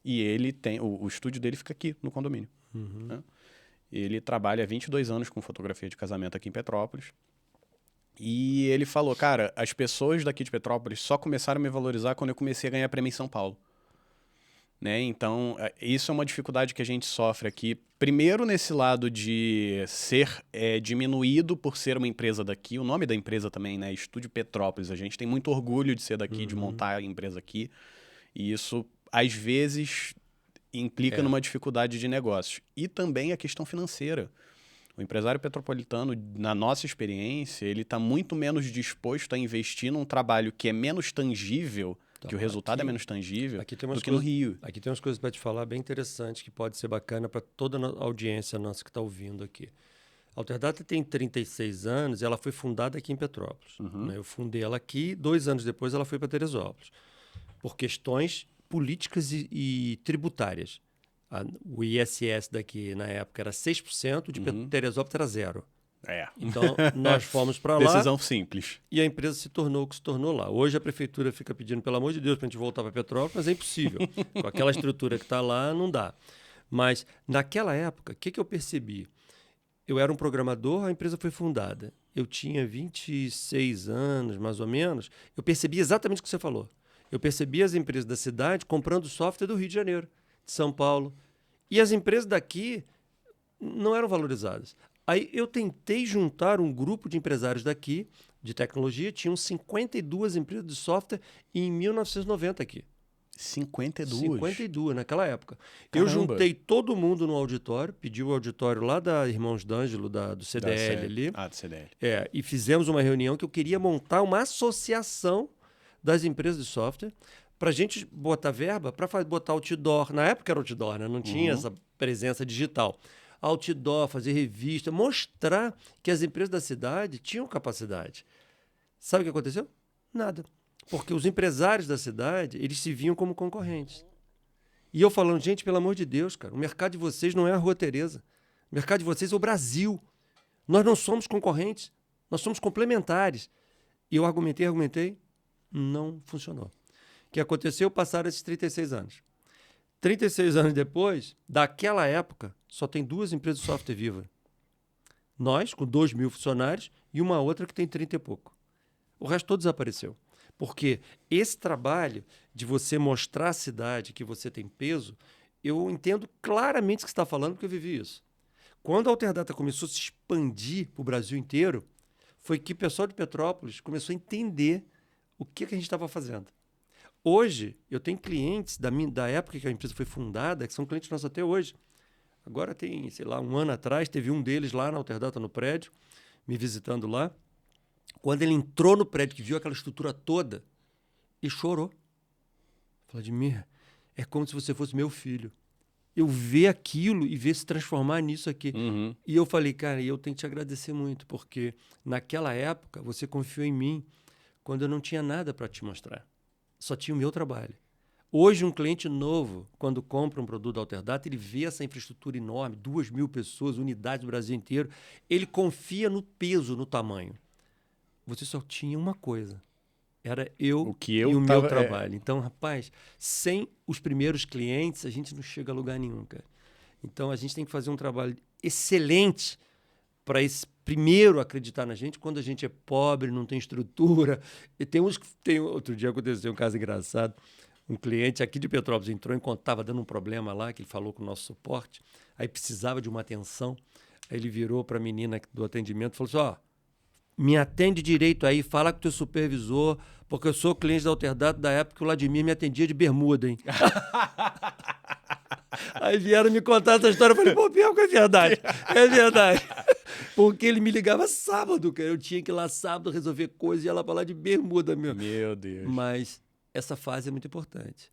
E ele tem... O estúdio dele fica aqui, no condomínio. Né? Ele trabalha há 22 anos com fotografia de casamento aqui em Petrópolis. E ele falou, cara, as pessoas daqui de Petrópolis só começaram a me valorizar quando eu comecei a ganhar prêmio em São Paulo. Né? Então, isso é uma dificuldade que a gente sofre aqui. Primeiro, nesse lado de ser diminuído por ser uma empresa daqui. O nome da empresa também, né? Estúdio Petrópolis. A gente tem muito orgulho de ser daqui, de montar a empresa aqui. E isso, às vezes, implica numa dificuldade de negócios. E também a questão financeira. O empresário petropolitano, na nossa experiência, ele está muito menos disposto a investir num trabalho que é menos tangível, que o resultado é menos tangível, do que no Rio. Aqui tem umas coisas para te falar bem interessantes que pode ser bacana para toda a audiência nossa que está ouvindo aqui. A Alterdata tem 36 anos e ela foi fundada aqui em Petrópolis. Né? Eu fundei ela aqui, 2 anos depois ela foi para Teresópolis. Por questões políticas e tributárias. O ISS daqui, na época, era 6%, de Teresópolis era 0%. É. Então, nós fomos para lá. Decisão simples. E a empresa se tornou o que se tornou lá. Hoje a prefeitura fica pedindo, pelo amor de Deus, para a gente voltar para Petrópolis, mas é impossível. Com aquela estrutura que está lá, não dá. Mas, naquela época, o que eu percebi? Eu era um programador, a empresa foi fundada. Eu tinha 26 anos, mais ou menos. Eu percebi exatamente o que você falou. Eu percebi as empresas da cidade comprando software do Rio de Janeiro, de São Paulo. E as empresas daqui não eram valorizadas. Aí eu tentei juntar um grupo de empresários daqui, de tecnologia, tinham 52 empresas de software em 1990 aqui. 52? 52, naquela época. Caramba. Eu juntei todo mundo no auditório, pedi o auditório lá da Irmãos D'Angelo, do CDL ali. Ah, do CDL. E fizemos uma reunião que eu queria montar uma associação das empresas de software para a gente botar verba para botar outdoor. Na época era outdoor, né? Não tinha essa presença digital. Outdoor, fazer revista, mostrar que as empresas da cidade tinham capacidade. Sabe o que aconteceu? Nada. Porque os empresários da cidade, eles se viam como concorrentes. E eu falando, gente, pelo amor de Deus, cara, o mercado de vocês não é a Rua Tereza. O mercado de vocês é o Brasil. Nós não somos concorrentes, nós somos complementares. E eu argumentei, não funcionou. O que aconteceu? Passaram esses 36 anos. 36 anos depois, daquela época, só tem 2 empresas de software viva. Nós, com 2.000 funcionários, e uma outra que tem 30 e pouco. O resto todo desapareceu. Porque esse trabalho de você mostrar à cidade que você tem peso, eu entendo claramente o que você está falando, porque eu vivi isso. Quando a Alterdata começou a se expandir para o Brasil inteiro, foi que o pessoal de Petrópolis começou a entender o que a gente estava fazendo. Hoje, eu tenho clientes da época que a empresa foi fundada, que são clientes nossos até hoje. Agora tem, sei lá, um ano atrás, teve um deles lá na Alterdata, no prédio, me visitando lá. Quando ele entrou no prédio, que viu aquela estrutura toda, e chorou. Vladimir, é como se você fosse meu filho. Eu ver aquilo e ver se transformar nisso aqui. Uhum. E eu falei, cara, eu tenho que te agradecer muito, porque naquela época você confiou em mim quando eu não tinha nada para te mostrar. Só tinha o meu trabalho. Hoje, um cliente novo, quando compra um produto da Alterdata, ele vê essa infraestrutura enorme, 2.000 pessoas, unidades do Brasil inteiro, ele confia no peso, no tamanho. Você só tinha uma coisa. Era eu e o meu trabalho. Então, rapaz, sem os primeiros clientes, a gente não chega a lugar nenhum, cara. Então, a gente tem que fazer um trabalho excelente para esse primeiro acreditar na gente quando a gente é pobre, não tem estrutura. E outro dia aconteceu um caso engraçado. Um cliente aqui de Petrópolis entrou e estava dando um problema lá, que ele falou com o nosso suporte, aí precisava de uma atenção. Aí ele virou para a menina do atendimento e falou assim, me atende direito aí, fala com o teu supervisor, porque eu sou cliente da Alterdata da época que o Vladimir me atendia de bermuda, hein? Aí vieram me contar essa história, eu falei, pô, pior que é verdade, Porque ele me ligava sábado, cara, eu tinha que ir lá sábado resolver coisas e ia lá pra lá de bermuda mesmo. Meu Deus. Mas essa fase é muito importante.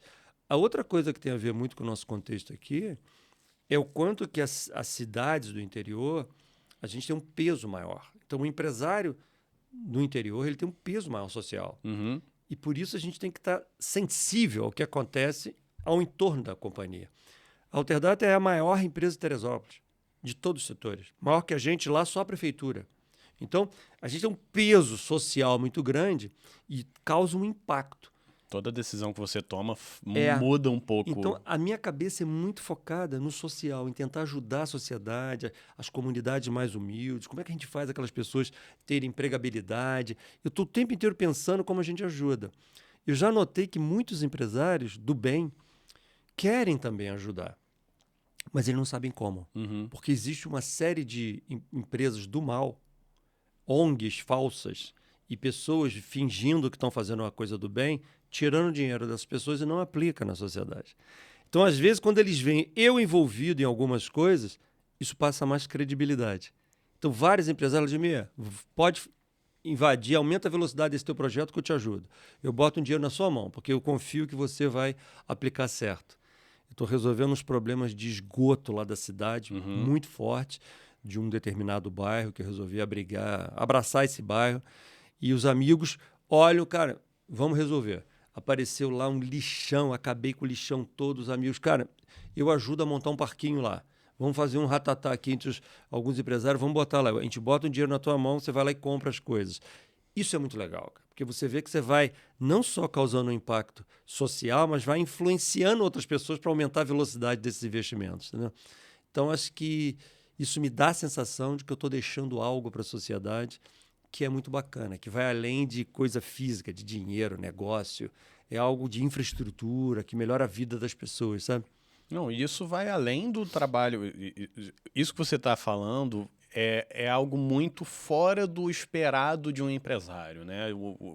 A outra coisa que tem a ver muito com o nosso contexto aqui é o quanto que as cidades do interior, a gente tem um peso maior. Então, o empresário do interior, ele tem um peso maior social. Uhum. E por isso a gente tem que estar sensível ao que acontece ao entorno da companhia. A Alterdata é a maior empresa de Teresópolis, de todos os setores. Maior que a gente lá, só a prefeitura. Então, a gente tem um peso social muito grande e causa um impacto. Toda decisão que você toma muda um pouco. Então, a minha cabeça é muito focada no social, em tentar ajudar a sociedade, as comunidades mais humildes, como é que a gente faz aquelas pessoas terem empregabilidade. Eu estou o tempo inteiro pensando como a gente ajuda. Eu já notei que muitos empresários do bem querem também ajudar, mas eles não sabem como. Uhum. Porque existe uma série de empresas do mal, ONGs falsas e pessoas fingindo que estão fazendo uma coisa do bem, tirando dinheiro das pessoas e não aplica na sociedade. Então, às vezes, quando eles veem eu envolvido em algumas coisas, isso passa mais credibilidade. Então, vários empresários dizem, pode invadir, aumenta a velocidade desse teu projeto que eu te ajudo. Eu boto um dinheiro na sua mão, porque eu confio que você vai aplicar certo. Eu estou resolvendo uns problemas de esgoto lá da cidade, muito forte, de um determinado bairro, que eu resolvi abraçar esse bairro. E os amigos olham, cara, vamos resolver. Apareceu lá um lixão, acabei com o lixão todo, os amigos. Cara, eu ajudo a montar um parquinho lá. Vamos fazer um ratatá aqui entre alguns empresários, vamos botar lá. A gente bota um dinheiro na tua mão, você vai lá e compra as coisas. Isso é muito legal, cara, porque você vê que você vai não só causando um impacto social, mas vai influenciando outras pessoas para aumentar a velocidade desses investimentos. Entendeu? Então, acho que isso me dá a sensação de que eu estou deixando algo para a sociedade que é muito bacana, que vai além de coisa física, de dinheiro, negócio. É algo de infraestrutura, que melhora a vida das pessoas, sabe? Não, isso vai além do trabalho. Isso que você está falando é algo muito fora do esperado de um empresário, né?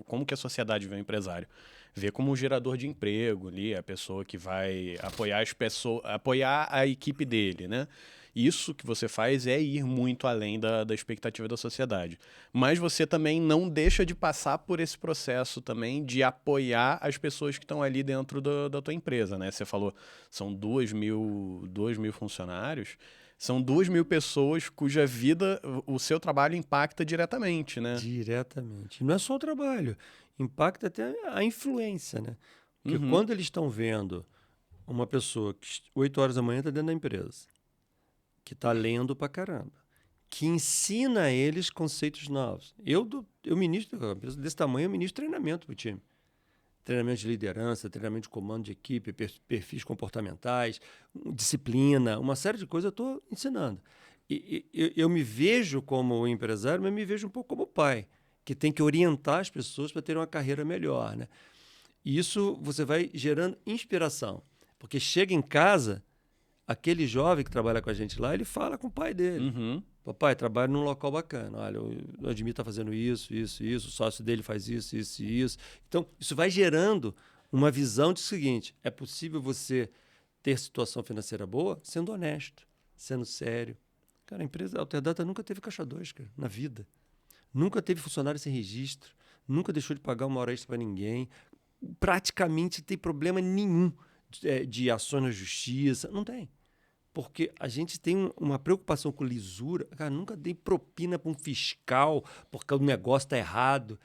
Como que a sociedade vê o empresário? Vê como um gerador de emprego ali, a pessoa que vai apoiar as pessoas, apoiar a equipe dele, né? Isso que você faz é ir muito além da expectativa da sociedade. Mas você também não deixa de passar por esse processo também de apoiar as pessoas que estão ali dentro da tua empresa, né? Você falou, são 2.000 funcionários, são 2.000 pessoas cuja vida, o seu trabalho impacta diretamente, né? Diretamente. Não é só o trabalho, impacta até a influência, né? Porque Uhum. quando eles estão vendo uma pessoa que 8 horas da manhã está dentro da empresa, que está lendo pra caramba, que ensina a eles conceitos novos. Eu ministro, uma empresa desse tamanho, eu ministro treinamento para o time. Treinamento de liderança, treinamento de comando de equipe, perfis comportamentais, disciplina, uma série de coisas eu estou ensinando. Eu me vejo como empresário, mas me vejo um pouco como pai, que tem que orientar as pessoas para terem uma carreira melhor, né? E isso você vai gerando inspiração, porque chega em casa, aquele jovem que trabalha com a gente lá, ele fala com o pai dele. Uhum. Papai, trabalho num local bacana. Olha, o Admir está fazendo isso, isso, isso. O sócio dele faz isso, isso e isso. Então, isso vai gerando uma visão de seguinte: é possível você ter situação financeira boa sendo honesto, sendo sério. Cara, a empresa a Alterdata nunca teve caixa 2, cara, na vida. Nunca teve funcionário sem registro. Nunca deixou de pagar uma hora extra para ninguém. Praticamente não tem problema nenhum de ações na justiça. Não tem. Porque a gente tem uma preocupação com lisura. Cara, nunca dei propina para um fiscal porque o negócio está errado.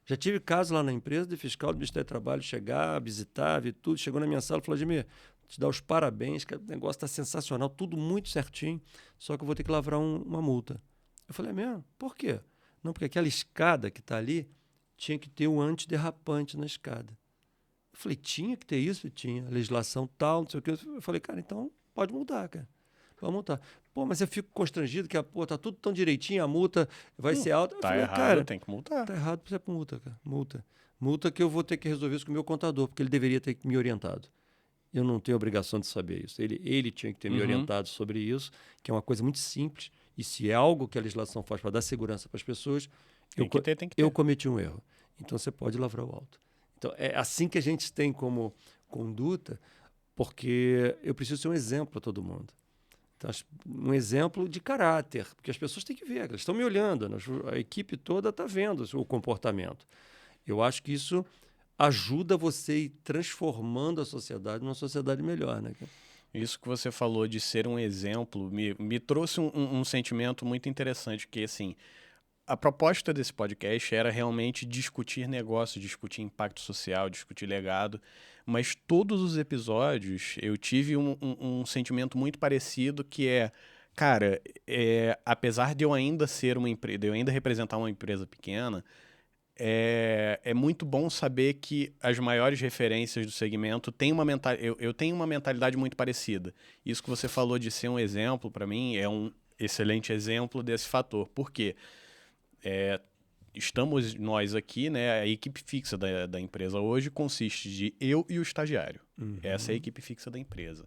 Já tive caso lá na empresa de fiscal do Ministério do Trabalho chegar, visitar, ver tudo. Chegou na minha sala e falou: Admir, te dar os parabéns, que o negócio está sensacional, tudo muito certinho, só que eu vou ter que lavrar uma multa. Eu falei: é mesmo? Por quê? Não, porque aquela escada que está ali tinha que ter um antiderrapante na escada. Eu falei: tinha que ter isso? Tinha. Legislação tal, não sei o quê. Eu falei: cara, então pode multar, cara. Pode multar. Pô, mas eu fico constrangido que tá tudo tão direitinho, a multa vai ser alta. Eu Tá falei: errado, cara, tem que multar. tá errado, precisa de multa, cara. Multa. Multa que eu vou ter que resolver isso com o meu contador, porque ele deveria ter me orientado. Eu não tenho obrigação de saber isso. Ele tinha que ter me Uhum. orientado sobre isso, que é uma coisa muito simples. E se é algo que a legislação faz para dar segurança para as pessoas, Tem que ter, tem que eu ter. cometi um erro. Então você pode lavrar o auto. Então é assim que a gente tem como conduta, porque eu preciso ser um exemplo para todo mundo. Então, um exemplo de caráter, porque as pessoas têm que ver, elas estão me olhando, a equipe toda está vendo o comportamento. Eu acho que isso ajuda você a ir transformando a sociedade numa sociedade melhor, né? Isso que você falou de ser um exemplo me trouxe um sentimento muito interessante, que assim, a proposta desse podcast era realmente discutir negócio, discutir impacto social, discutir legado, mas todos os episódios eu tive um sentimento muito parecido que cara, apesar de eu ainda ser uma empresa, de eu ainda representar uma empresa pequena, é muito bom saber que as maiores referências do segmento têm uma eu tenho uma mentalidade muito parecida. Isso que você falou de ser um exemplo, para mim, é um excelente exemplo desse fator. Por quê? Estamos nós aqui, né? A equipe fixa da empresa hoje consiste de eu e o estagiário. Essa é a equipe fixa da empresa.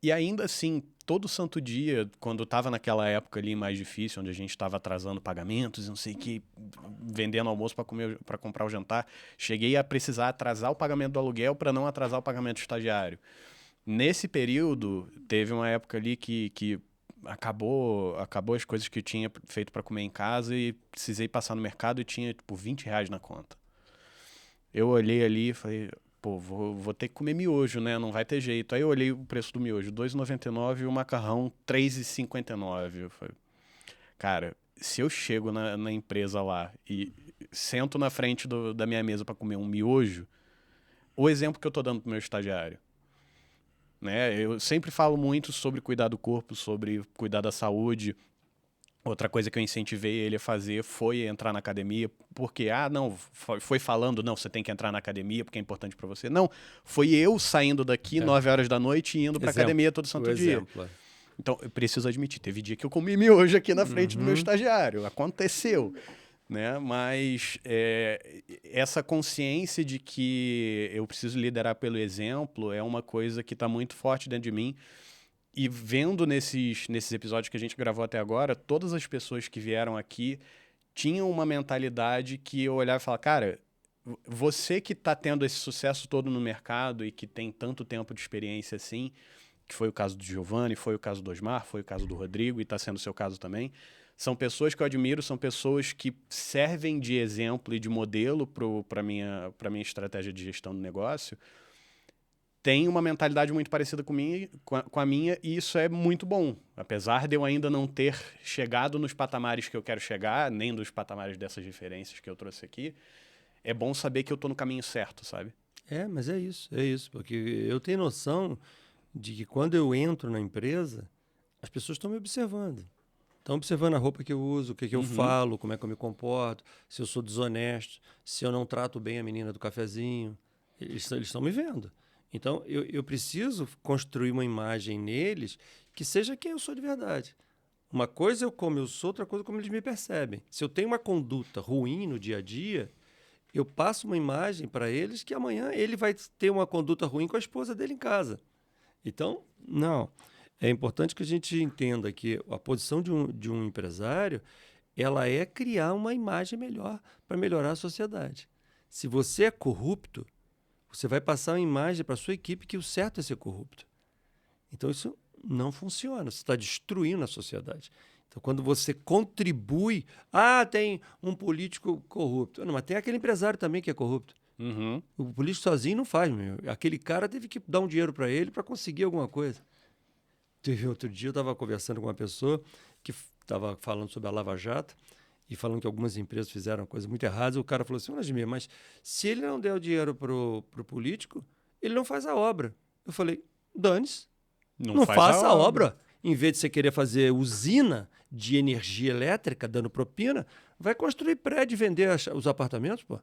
E ainda assim, todo santo dia, quando estava naquela época ali mais difícil, onde a gente estava atrasando pagamentos, não sei o que, vendendo almoço para comprar o jantar, cheguei a precisar atrasar o pagamento do aluguel para não atrasar o pagamento do estagiário. Nesse período, teve uma época ali que acabou as coisas que eu tinha feito para comer em casa e precisei passar no mercado e tinha tipo R$ 20 na conta. Eu olhei ali e falei, pô, vou ter que comer miojo, né? Não vai ter jeito. Aí eu olhei o preço do miojo, R$ 2,99 e o macarrão R$ 3,59. Eu falei, cara, se eu chego na empresa lá e sento na frente da minha mesa para comer um miojo, o exemplo que eu tô dando pro meu estagiário, né? Eu sempre falo muito sobre cuidar do corpo, sobre cuidar da saúde. Outra coisa que eu incentivei ele a fazer foi entrar na academia, porque, não, foi falando, não, você tem que entrar na academia porque é importante para você. Não, foi eu saindo daqui 9 horas da noite e indo para academia todo santo dia. Exemplo. Então, eu preciso admitir, teve dia que eu comi miojo aqui na frente do meu Uhum. estagiário, aconteceu, né? Mas essa consciência de que eu preciso liderar pelo exemplo é uma coisa que está muito forte dentro de mim. E vendo nesses episódios que a gente gravou até agora, todas as pessoas que vieram aqui tinham uma mentalidade que eu olhava e falava, cara, você que está tendo esse sucesso todo no mercado e que tem tanto tempo de experiência assim, que foi o caso do Giovanni, foi o caso do Osmar, foi o caso do Rodrigo e está sendo o seu caso também, são pessoas que eu admiro, são pessoas que servem de exemplo e de modelo para minha estratégia de gestão do negócio, tem uma mentalidade muito parecida com a minha, e isso é muito bom. Apesar de eu ainda não ter chegado nos patamares que eu quero chegar, nem dos patamares dessas referências que eu trouxe aqui, é bom saber que eu estou no caminho certo, sabe? Mas é isso, porque eu tenho noção de que quando eu entro na empresa, as pessoas estão me observando. Estão observando a roupa que eu uso, o que eu falo, como é que eu me comporto, se eu sou desonesto, se eu não trato bem a menina do cafezinho. Eles estão me vendo. Então, eu preciso construir uma imagem neles que seja quem eu sou de verdade. Uma coisa é como eu sou, outra coisa é como eles me percebem. Se eu tenho uma conduta ruim no dia a dia, eu passo uma imagem para eles que amanhã ele vai ter uma conduta ruim com a esposa dele em casa. Então, não. É importante que a gente entenda que a posição de um empresário, ela é criar uma imagem melhor para melhorar a sociedade. Se você é corrupto, você vai passar uma imagem para a sua equipe que o certo é ser corrupto. Então, isso não funciona. Você está destruindo a sociedade. Então, quando você contribui... tem um político corrupto. Não, mas tem aquele empresário também que é corrupto. Uhum. O político sozinho não faz, meu. Aquele cara teve que dar um dinheiro para ele para conseguir alguma coisa. Outro dia eu estava conversando com uma pessoa que estava falando sobre a Lava Jato e falando que algumas empresas fizeram coisas muito erradas. O cara falou assim, Vladimir, mas se ele não der o dinheiro pro político, ele não faz a obra. Eu falei, dane-se, não faça a obra. Em vez de você querer fazer usina de energia elétrica dando propina, vai construir prédio e vender os apartamentos, pô.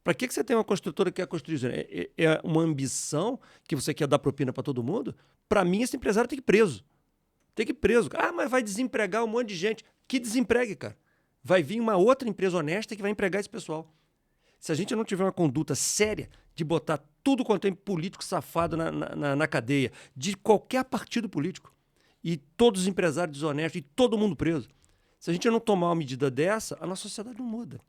Para que você tem uma construtora que quer construir usina? É uma ambição que você quer dar propina para todo mundo? Para mim, esse empresário tem que ir preso. Tem que ir preso. Mas vai desempregar um monte de gente. Que desempregue, cara. Vai vir uma outra empresa honesta que vai empregar esse pessoal. Se a gente não tiver uma conduta séria de botar tudo quanto é político safado na cadeia, de qualquer partido político, e todos os empresários desonestos, e todo mundo preso, se a gente não tomar uma medida dessa, a nossa sociedade não muda.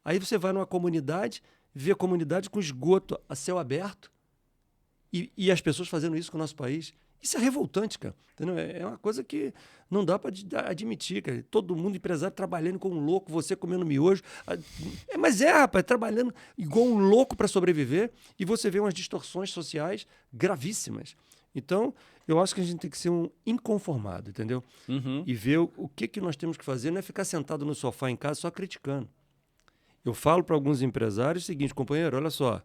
Aí você vai numa comunidade, vê a comunidade com esgoto a céu aberto, e as pessoas fazendo isso com o nosso país. Isso é revoltante, cara. Entendeu? É uma coisa que não dá para admitir, cara. Todo mundo, empresário, trabalhando como um louco, você comendo miojo. Rapaz, trabalhando igual um louco para sobreviver, e você vê umas distorções sociais gravíssimas. Então, eu acho que a gente tem que ser um inconformado, entendeu? Uhum. E ver o que nós temos que fazer, não é ficar sentado no sofá em casa só criticando. Eu falo para alguns empresários o seguinte, companheiro, olha só,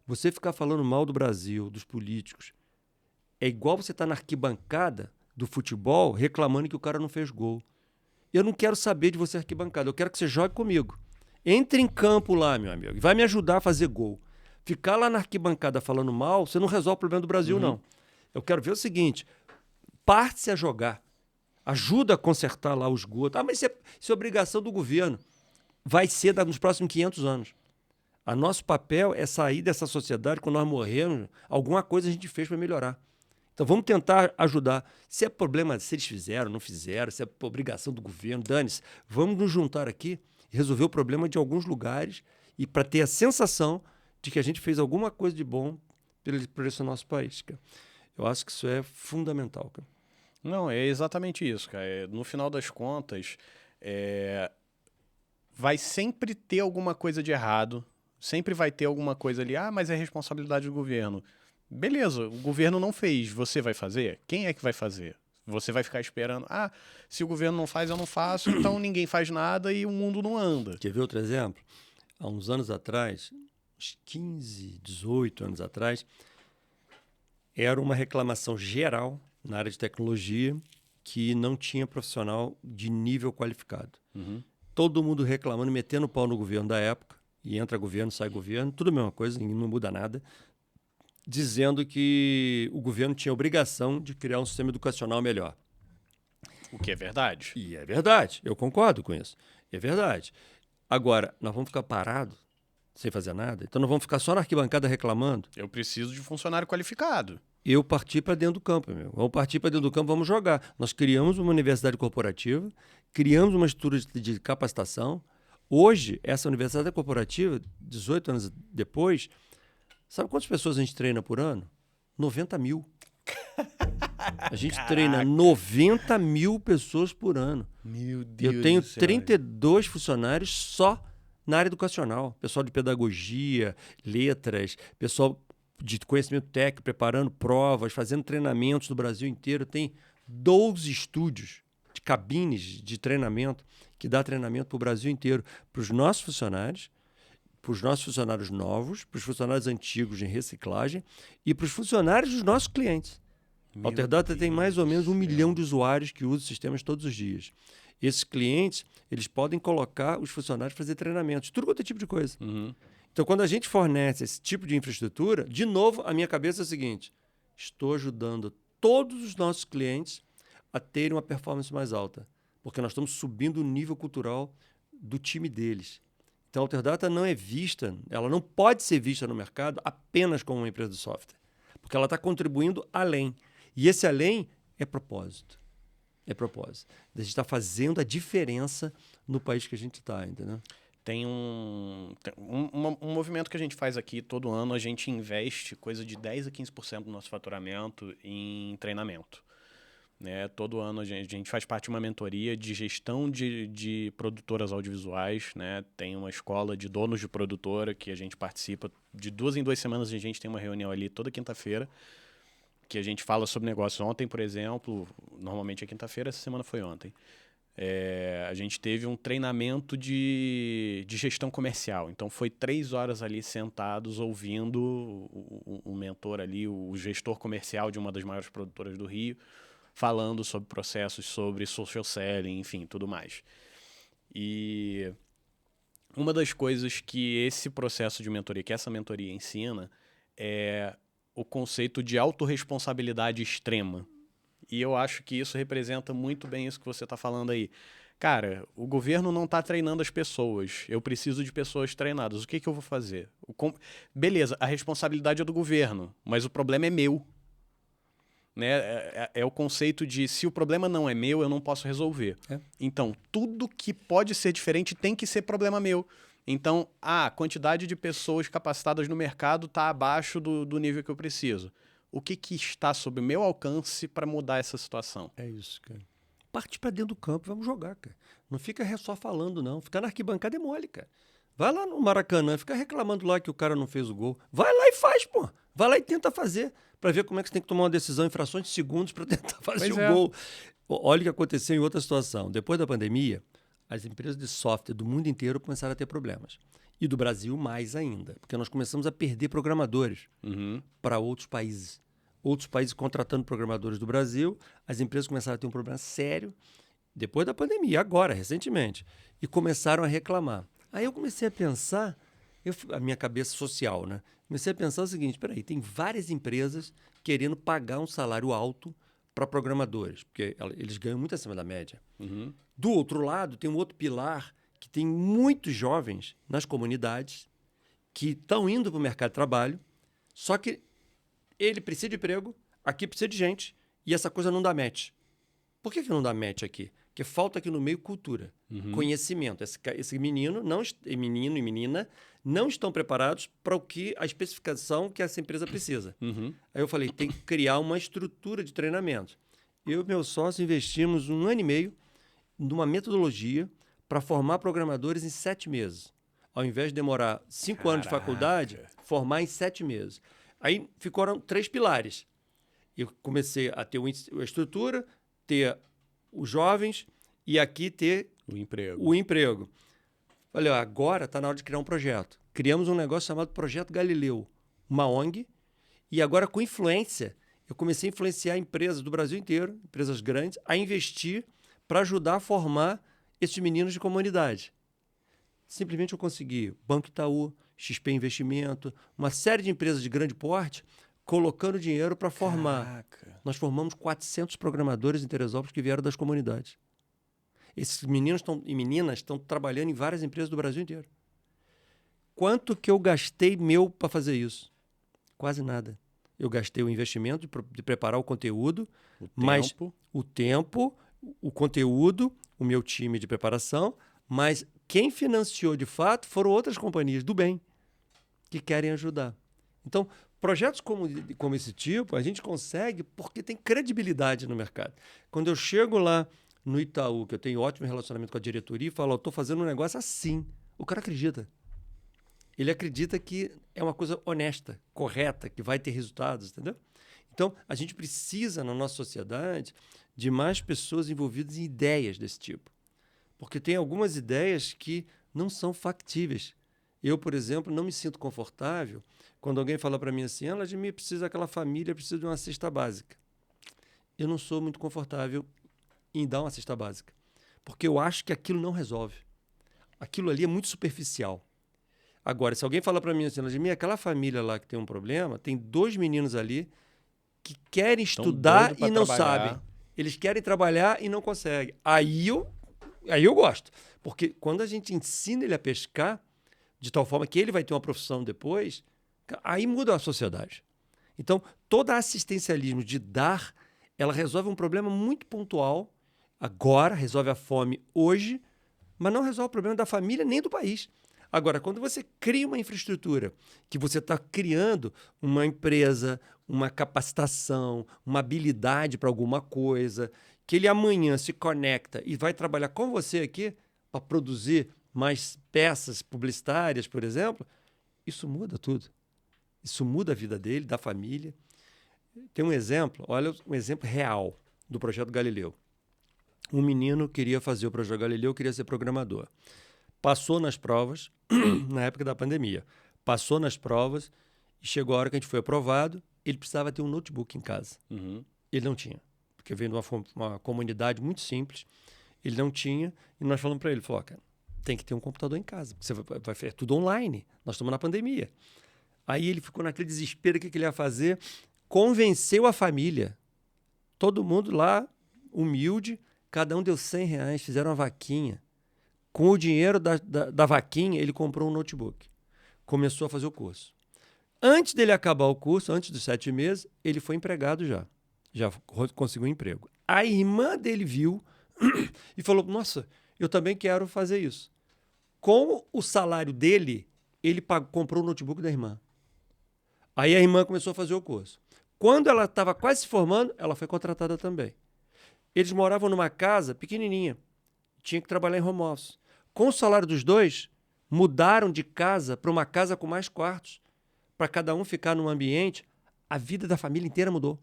você ficar falando mal do Brasil, dos políticos, é igual você estar na arquibancada do futebol reclamando que o cara não fez gol. Eu não quero saber de você arquibancada, eu quero que você jogue comigo. Entre em campo lá, meu amigo, e vai me ajudar a fazer gol. Ficar lá na arquibancada falando mal, você não resolve o problema do Brasil, não. Eu quero ver o seguinte, parte-se a jogar. Ajuda a consertar lá o esgoto. Mas isso é obrigação do governo. Vai ser nos próximos 500 anos. O nosso papel é sair dessa sociedade, quando nós morrermos, alguma coisa a gente fez para melhorar. Então vamos tentar ajudar. Se é problema, se eles fizeram, não fizeram, se é obrigação do governo, dane-se. Vamos nos juntar aqui e resolver o problema de alguns lugares e para ter a sensação de que a gente fez alguma coisa de bom por esse nosso país, cara. Eu acho que isso é fundamental, cara. Não, é exatamente isso, cara. No final das contas, vai sempre ter alguma coisa de errado, sempre vai ter alguma coisa ali, mas é responsabilidade do governo. Beleza, o governo não fez, você vai fazer? Quem é que vai fazer? Você vai ficar esperando, se o governo não faz, eu não faço, então ninguém faz nada e o mundo não anda. Quer ver outro exemplo? Há uns anos atrás, uns 15, 18 anos atrás, era uma reclamação geral na área de tecnologia que não tinha profissional de nível qualificado. Todo mundo reclamando, metendo o pau no governo da época, e entra governo, sai governo, tudo a mesma coisa, não muda nada, dizendo que o governo tinha obrigação de criar um sistema educacional melhor. O que é verdade. E é verdade, eu concordo com isso. É verdade. Agora, nós vamos ficar parados, sem fazer nada? Então nós vamos ficar só na arquibancada reclamando? Eu preciso de funcionário qualificado. Eu parti para dentro do campo, meu. Vamos partir para dentro do campo, vamos jogar. Nós criamos uma universidade corporativa, criamos uma estrutura de capacitação. Hoje, essa universidade corporativa, 18 anos depois, sabe quantas pessoas a gente treina por ano? 90 mil. A gente treina 90 mil pessoas por ano. Meu Deus. Eu tenho 32 funcionários só na área educacional. Pessoal de pedagogia, letras, pessoal de conhecimento técnico, preparando provas, fazendo treinamentos do Brasil inteiro. Tem 12 estúdios de cabines de treinamento que dá treinamento para o Brasil inteiro, para os nossos funcionários novos, para os funcionários antigos em reciclagem e para os funcionários dos nossos clientes. A Alterdata tem mais ou menos 1 milhão de usuários que usam os sistemas todos os dias. Esses clientes, eles podem colocar os funcionários para fazer treinamentos, tudo quanto é tipo de coisa. Então, quando a gente fornece esse tipo de infraestrutura, de novo, a minha cabeça é a seguinte: estou ajudando todos os nossos clientes a terem uma performance mais alta, porque nós estamos subindo o nível cultural do time deles. Então, a Alterdata não é vista, ela não pode ser vista no mercado apenas como uma empresa de software, porque ela está contribuindo além. E esse além é propósito. É propósito. A gente está fazendo a diferença no país que a gente está, entendeu? Tem um movimento que a gente faz aqui todo ano, a gente investe coisa de 10% a 15% do nosso faturamento em treinamento. Né? Todo ano a gente faz parte de uma mentoria de gestão de produtoras audiovisuais. Né? Tem uma escola de donos de produtora que a gente participa. De 2 em 2 semanas a gente tem uma reunião ali toda quinta-feira, que a gente fala sobre negócios. Ontem, por exemplo, normalmente é quinta-feira, essa semana foi ontem. A gente teve um treinamento de gestão comercial. Então, foi 3 horas ali sentados ouvindo o mentor ali, o gestor comercial de uma das maiores produtoras do Rio, falando sobre processos, sobre social selling, enfim, tudo mais. E uma das coisas que esse processo de mentoria, que essa mentoria ensina, é o conceito de autorresponsabilidade extrema. E eu acho que isso representa muito bem isso que você está falando aí. Cara, o governo não está treinando as pessoas. Eu preciso de pessoas treinadas. O que eu vou fazer? Beleza, a responsabilidade é do governo, mas o problema é meu. Né? É o conceito de se o problema não é meu, eu não posso resolver. Então, tudo que pode ser diferente tem que ser problema meu. Então, a quantidade de pessoas capacitadas no mercado está abaixo do nível que eu preciso. O que está sob o meu alcance para mudar essa situação? É isso, cara. Parte para dentro do campo, vamos jogar, cara. Não fica só falando, não. Ficar na arquibancada é mole, cara. Vai lá no Maracanã, fica reclamando lá que o cara não fez o gol. Vai lá e faz, pô. Vai lá e tenta fazer, para ver como é que você tem que tomar uma decisão em frações de segundos para tentar fazer o gol. Olha o que aconteceu em outra situação. Depois da pandemia, as empresas de software do mundo inteiro começaram a ter problemas. E do Brasil mais ainda, porque nós começamos a perder programadores para outros países. Outros países contratando programadores do Brasil, as empresas começaram a ter um problema sério depois da pandemia, agora, recentemente, e começaram a reclamar. Aí eu comecei a pensar, a minha cabeça social, né? Comecei a pensar o seguinte: peraí, tem várias empresas querendo pagar um salário alto para programadores, porque eles ganham muito acima da média. Do outro lado, tem um outro pilar que tem muitos jovens nas comunidades que estão indo para o mercado de trabalho, só que ele precisa de emprego, aqui precisa de gente, e essa coisa não dá match. Por que não dá match aqui? Porque falta aqui no meio cultura, conhecimento. Esse menino e menina não estão preparados para a especificação que essa empresa precisa. Aí eu falei, tem que criar uma estrutura de treinamento. Eu e meu sócio investimos 1 ano e meio numa metodologia para formar programadores em 7 meses. Ao invés de demorar 5 anos de faculdade, formar em 7 meses. Aí ficaram 3 pilares. Eu comecei a ter a estrutura, ter os jovens e aqui ter o emprego. Falei, agora está na hora de criar um projeto. Criamos um negócio chamado Projeto Galileu, uma ONG, e agora com influência eu comecei a influenciar empresas do Brasil inteiro, empresas grandes, a investir para ajudar a formar esses meninos de comunidade. Simplesmente eu consegui Banco Itaú, XP Investimento, uma série de empresas de grande porte, colocando dinheiro para formar. Caraca. Nós formamos 400 programadores em Teresópolis que vieram das comunidades. Esses meninos e meninas estão trabalhando em várias empresas do Brasil inteiro. Quanto que eu gastei para fazer isso? Quase nada. Eu gastei o investimento de preparar o conteúdo, mas o tempo, o conteúdo, o meu time de preparação, mas quem financiou de fato foram outras companhias do bem que querem ajudar. Então, projetos como esse tipo, a gente consegue porque tem credibilidade no mercado. Quando eu chego lá no Itaú, que eu tenho ótimo relacionamento com a diretoria, e falo, estou fazendo um negócio assim, o cara acredita. Ele acredita que é uma coisa honesta, correta, que vai ter resultados, entendeu? Então, a gente precisa, na nossa sociedade, de mais pessoas envolvidas em ideias desse tipo. Porque tem algumas ideias que não são factíveis. Eu, por exemplo, não me sinto confortável quando alguém fala para mim assim, Vladimir, aquela família precisa de uma cesta básica. Eu não sou muito confortável em dar uma cesta básica, porque eu acho que aquilo não resolve. Aquilo ali é muito superficial. Agora, se alguém fala para mim assim, Vladimir, aquela família lá que tem um problema, tem 2 meninos ali que querem estudar e não sabem. Eles querem trabalhar e não conseguem. Aí eu gosto. Porque quando a gente ensina ele a pescar, de tal forma que ele vai ter uma profissão depois, aí muda a sociedade. Então, todo assistencialismo de dar, ela resolve um problema muito pontual, agora, resolve a fome hoje, mas não resolve o problema da família nem do país. Agora, quando você cria uma infraestrutura, que você está criando uma empresa, uma capacitação, uma habilidade para alguma coisa, que ele amanhã se conecta e vai trabalhar com você aqui para produzir mais peças publicitárias, por exemplo, isso muda tudo. Isso muda a vida dele, da família. Tem um exemplo, olha um exemplo real do Projeto Galileu. Um menino queria fazer o Projeto Galileu, queria ser programador. Passou nas provas, na época da pandemia. Passou nas provas e chegou a hora que a gente foi aprovado, ele precisava ter um notebook em casa. Uhum. Ele não tinha, porque veio de uma comunidade muito simples. Ele não tinha, e nós falamos para ele, cara, tem que ter um computador em casa, porque você vai fazer tudo online, nós estamos na pandemia. Aí ele ficou naquele desespero, o que ele ia fazer? Convenceu a família. Todo mundo lá, humilde, cada um deu R$100, fizeram uma vaquinha. Com o dinheiro da vaquinha, ele comprou um notebook. Começou a fazer o curso. Antes dele acabar o curso, antes dos 7 meses, ele foi empregado já. Já conseguiu um emprego. A irmã dele viu e falou, nossa, eu também quero fazer isso. Com o salário dele, ele comprou o notebook da irmã. Aí a irmã começou a fazer o curso. Quando ela estava quase se formando, ela foi contratada também. Eles moravam numa casa pequenininha. Tinha que trabalhar em home office. Com o salário dos dois, mudaram de casa para uma casa com mais quartos, para cada um ficar num ambiente. A vida da família inteira mudou.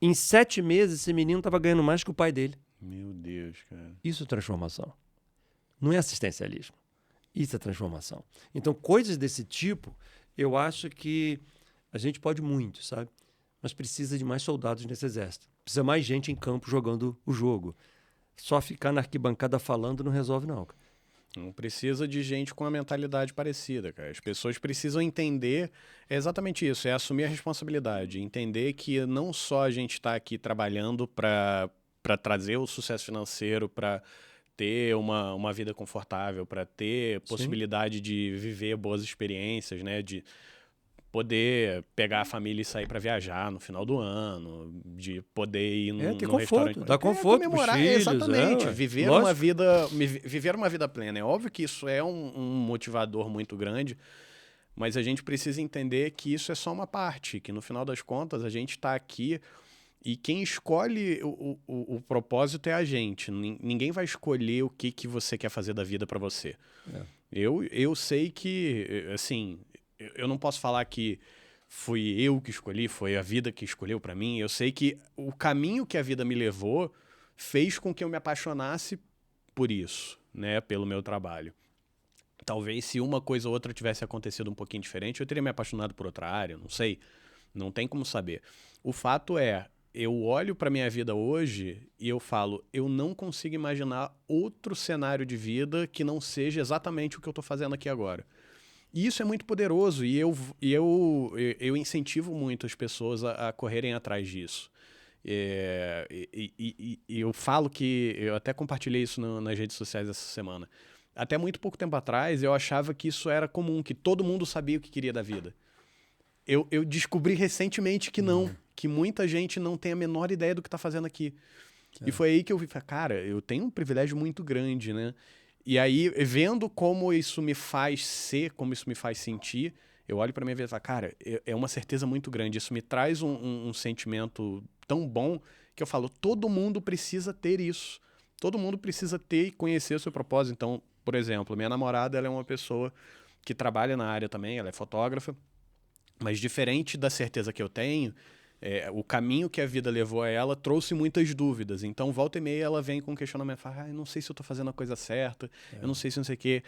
Em 7 meses, esse menino estava ganhando mais que o pai dele. Meu Deus, cara. Isso é transformação. Não é assistencialismo. Isso é transformação. Então, coisas desse tipo, eu acho que a gente pode muito, sabe? Mas precisa de mais soldados nesse exército. Precisa mais gente em campo jogando o jogo. Só ficar na arquibancada falando não resolve, não. Não precisa de gente com uma mentalidade parecida, cara. As pessoas precisam entender exatamente isso, é assumir a responsabilidade, entender que não só a gente está aqui trabalhando para trazer o sucesso financeiro, para ter uma vida confortável, para ter possibilidade de viver boas experiências, né? De poder pegar a família e sair para viajar no final do ano, de poder ir num restaurante. Dar conforto pros filhos. Exatamente, viver uma vida plena. É óbvio que isso é um motivador muito grande, mas a gente precisa entender que isso é só uma parte, que no final das contas a gente está aqui e quem escolhe o propósito é a gente. Ninguém vai escolher o que você quer fazer da vida para você. Eu sei que, assim, eu não posso falar que fui eu que escolhi, foi a vida que escolheu para mim. Eu sei que o caminho que a vida me levou fez com que eu me apaixonasse por isso, né, pelo meu trabalho. Talvez se uma coisa ou outra tivesse acontecido um pouquinho diferente, eu teria me apaixonado por outra área, não sei. Não tem como saber. O fato é, eu olho para minha vida hoje e eu falo, eu não consigo imaginar outro cenário de vida que não seja exatamente o que eu estou fazendo aqui agora. E isso é muito poderoso eu incentivo muito as pessoas a correrem atrás disso. E eu falo que, eu até compartilhei isso nas redes sociais essa semana, até muito pouco tempo atrás eu achava que isso era comum, que todo mundo sabia o que queria da vida. Eu descobri recentemente que não, que muita gente não tem a menor ideia do que está fazendo aqui. E foi aí que eu vi, cara, eu tenho um privilégio muito grande, né? E aí, vendo como isso me faz ser, como isso me faz sentir, eu olho para minha vida e falo, cara, é uma certeza muito grande. Isso me traz um sentimento tão bom que eu falo, todo mundo precisa ter isso. Todo mundo precisa ter e conhecer o seu propósito. Então, por exemplo, minha namorada, ela é uma pessoa que trabalha na área também, ela é fotógrafa, mas diferente da certeza que eu tenho, o caminho que a vida levou a ela trouxe muitas dúvidas. Então, volta e meia, ela vem com um questionamento, fala, eu não sei se eu tô fazendo a coisa certa, eu não sei se não sei o quê.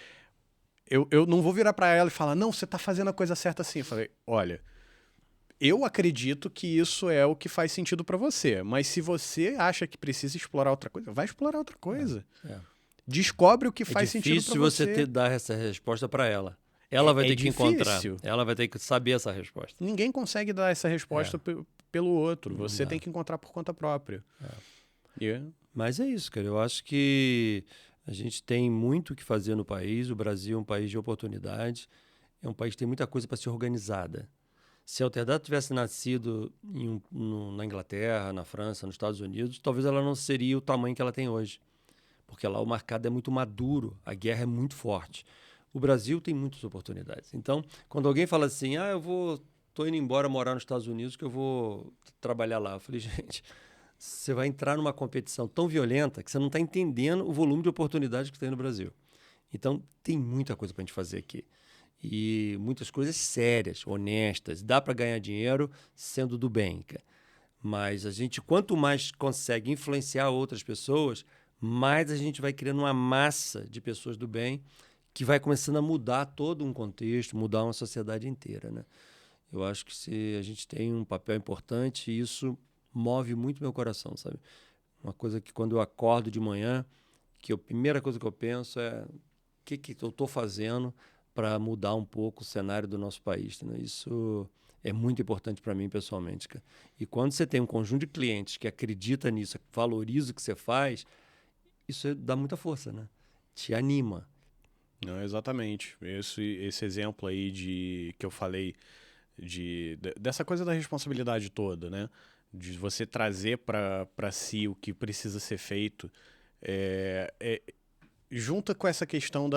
Eu não vou virar para ela e falar, não, você tá fazendo a coisa certa assim. Eu falei, olha, eu acredito que isso é o que faz sentido para você, mas se você acha que precisa explorar outra coisa, vai explorar outra coisa. Descobre o que faz sentido para você. É difícil você dar essa resposta para ela. Ela vai ter que encontrar. Ela vai ter que saber essa resposta. Ninguém consegue dar essa resposta pelo outro. Você tem que encontrar por conta própria. Mas é isso, cara. Eu acho que a gente tem muito o que fazer no país. O Brasil é um país de oportunidade. É um país que tem muita coisa para ser organizada. Se a Alterdata tivesse nascido na Inglaterra, na França, nos Estados Unidos, talvez ela não seria o tamanho que ela tem hoje. Porque lá o mercado é muito maduro, a guerra é muito forte. O Brasil tem muitas oportunidades. Então, quando alguém fala assim, tô indo embora morar nos Estados Unidos que eu vou trabalhar lá. Eu falei, gente, você vai entrar numa competição tão violenta que você não está entendendo o volume de oportunidades que tem no Brasil. Então, tem muita coisa para a gente fazer aqui. E muitas coisas sérias, honestas. Dá para ganhar dinheiro sendo do bem, cara. Mas a gente, quanto mais consegue influenciar outras pessoas, mais a gente vai criando uma massa de pessoas do bem que vai começando a mudar todo um contexto, mudar uma sociedade inteira, né? Eu acho que se a gente tem um papel importante, isso move muito meu coração, sabe? Uma coisa que quando eu acordo de manhã, que a primeira coisa que eu penso é o que eu estou fazendo para mudar um pouco o cenário do nosso país, né? Isso é muito importante para mim pessoalmente, cara. E quando você tem um conjunto de clientes que acredita nisso, que valoriza o que você faz, isso dá muita força, né? Te anima. Não, exatamente. Esse exemplo aí que eu falei dessa coisa da responsabilidade toda, né? De você trazer para si o que precisa ser feito, junta com essa questão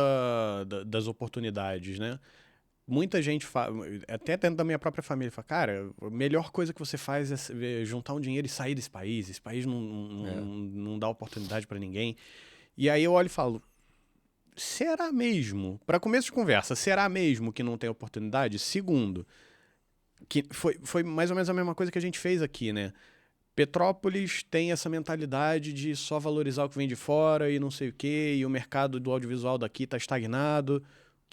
das oportunidades, né? Muita gente fala, até dentro da minha própria família, fala, cara, a melhor coisa que você faz é juntar um dinheiro e sair desse país. Esse país não dá oportunidade para ninguém. E aí eu olho e falo, será mesmo? Para começo de conversa, será mesmo que não tem oportunidade? Segundo, que foi mais ou menos a mesma coisa que a gente fez aqui, né? Petrópolis tem essa mentalidade de só valorizar o que vem de fora e não sei o quê, e o mercado do audiovisual daqui está estagnado.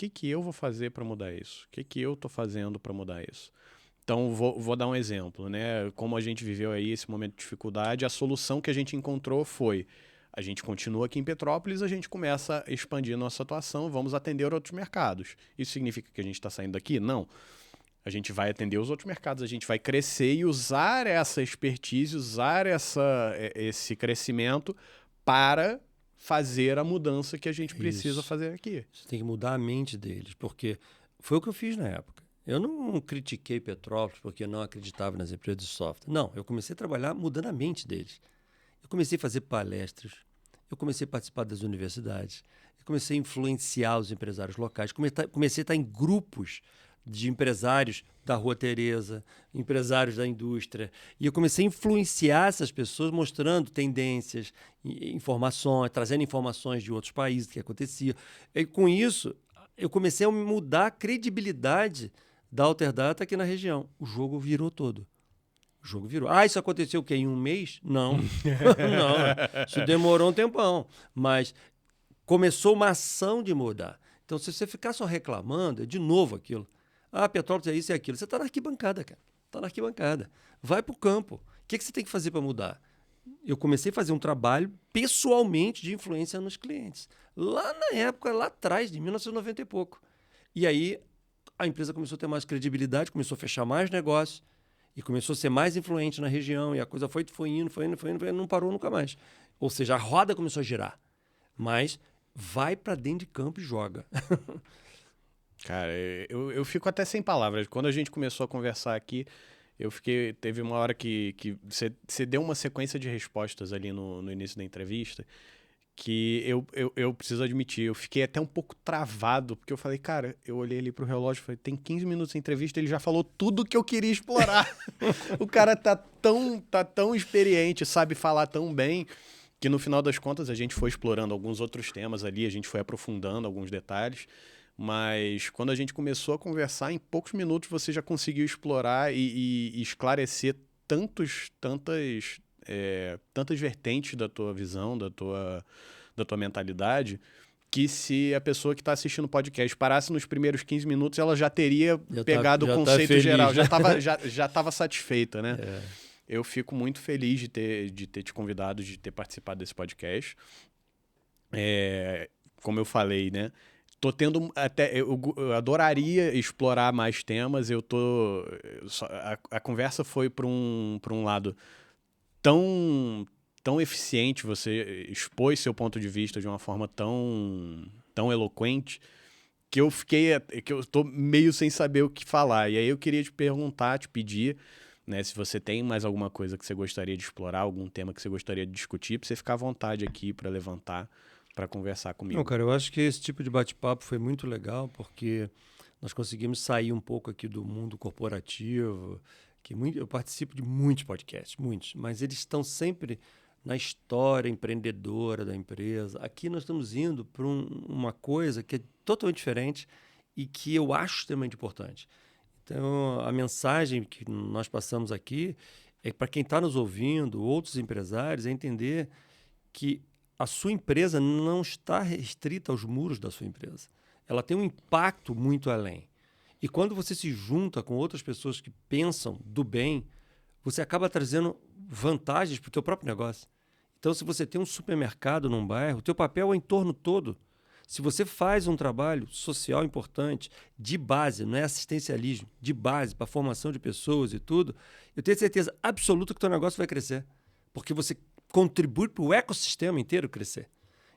O que eu vou fazer para mudar isso? O que eu estou fazendo para mudar isso? Então, vou dar um exemplo, né? Como a gente viveu aí esse momento de dificuldade, a solução que a gente encontrou foi: a gente continua aqui em Petrópolis, a gente começa a expandir a nossa atuação, vamos atender outros mercados. Isso significa que a gente está saindo daqui? Não. A gente vai atender os outros mercados, a gente vai crescer e usar essa expertise, usar esse crescimento para fazer a mudança que a gente precisa fazer aqui. Você tem que mudar a mente deles, porque foi o que eu fiz na época. Eu não critiquei Petrópolis porque não acreditava nas empresas de software. Não, eu comecei a trabalhar mudando a mente deles. Eu comecei a fazer palestras, eu comecei a participar das universidades, eu comecei a influenciar os empresários locais, comecei a estar em grupos de empresários da Rua Teresa, empresários da indústria. E eu comecei a influenciar essas pessoas, mostrando tendências, informações, trazendo informações de outros países, do que acontecia. E com isso, eu comecei a mudar a credibilidade da Alterdata aqui na região. O jogo virou todo. O jogo virou. Isso aconteceu o quê? Em um mês? Não. Não. Isso demorou um tempão. Mas começou uma ação de mudar. Então, se você ficar só reclamando, é de novo aquilo. Petrópolis é isso e aquilo. Você está na arquibancada, cara. está na arquibancada. Vai para o campo. O que você tem que fazer para mudar? Eu comecei a fazer um trabalho pessoalmente de influência nos clientes. Lá na época, lá atrás, de 1990 e pouco. E aí a empresa começou a ter mais credibilidade, começou a fechar mais negócios e começou a ser mais influente na região. E a coisa foi indo, não parou nunca mais. Ou seja, a roda começou a girar. Mas vai para dentro de campo e joga. Cara, eu fico até sem palavras. Quando a gente começou a conversar aqui, teve uma hora que você deu uma sequência de respostas ali no início da entrevista que eu preciso admitir, eu fiquei até um pouco travado, porque eu falei, cara, eu olhei ali pro relógio e falei, tem 15 minutos de entrevista, ele já falou tudo que eu queria explorar. O cara tá tão experiente, sabe falar tão bem, que no final das contas a gente foi explorando alguns outros temas ali, a gente foi aprofundando alguns detalhes, mas quando a gente começou a conversar, em poucos minutos você já conseguiu explorar e esclarecer tantas vertentes da tua visão, da tua mentalidade, que se a pessoa que está assistindo o podcast parasse nos primeiros 15 minutos, ela já teria pegado o conceito feliz, geral, né? já estava satisfeita, né? É. Eu fico muito feliz de ter te convidado, de ter participado desse podcast. Como eu falei, né? Tô tendo eu adoraria explorar mais temas. A conversa foi para um lado tão eficiente, você expôs seu ponto de vista de uma forma tão eloquente, que eu tô meio sem saber o que falar. E aí eu queria te perguntar, te pedir, né, se você tem mais alguma coisa que você gostaria de explorar, algum tema que você gostaria de discutir, para você ficar à vontade aqui para levantar, para conversar comigo. Não, cara, eu acho que esse tipo de bate-papo foi muito legal, porque nós conseguimos sair um pouco aqui do mundo corporativo, eu participo de muitos podcasts, muitos, mas eles estão sempre na história empreendedora da empresa. Aqui nós estamos indo para uma coisa que é totalmente diferente e que eu acho extremamente importante. Então, a mensagem que nós passamos aqui é para quem está nos ouvindo, outros empresários, é entender que a sua empresa não está restrita aos muros da sua empresa. Ela tem um impacto muito além. E quando você se junta com outras pessoas que pensam do bem, você acaba trazendo vantagens para o teu próprio negócio. Então, se você tem um supermercado num bairro, o teu papel é o entorno todo. Se você faz um trabalho social importante, de base, não é assistencialismo, de base, para a formação de pessoas e tudo, eu tenho certeza absoluta que o teu negócio vai crescer. Porque você contribui para o ecossistema inteiro crescer.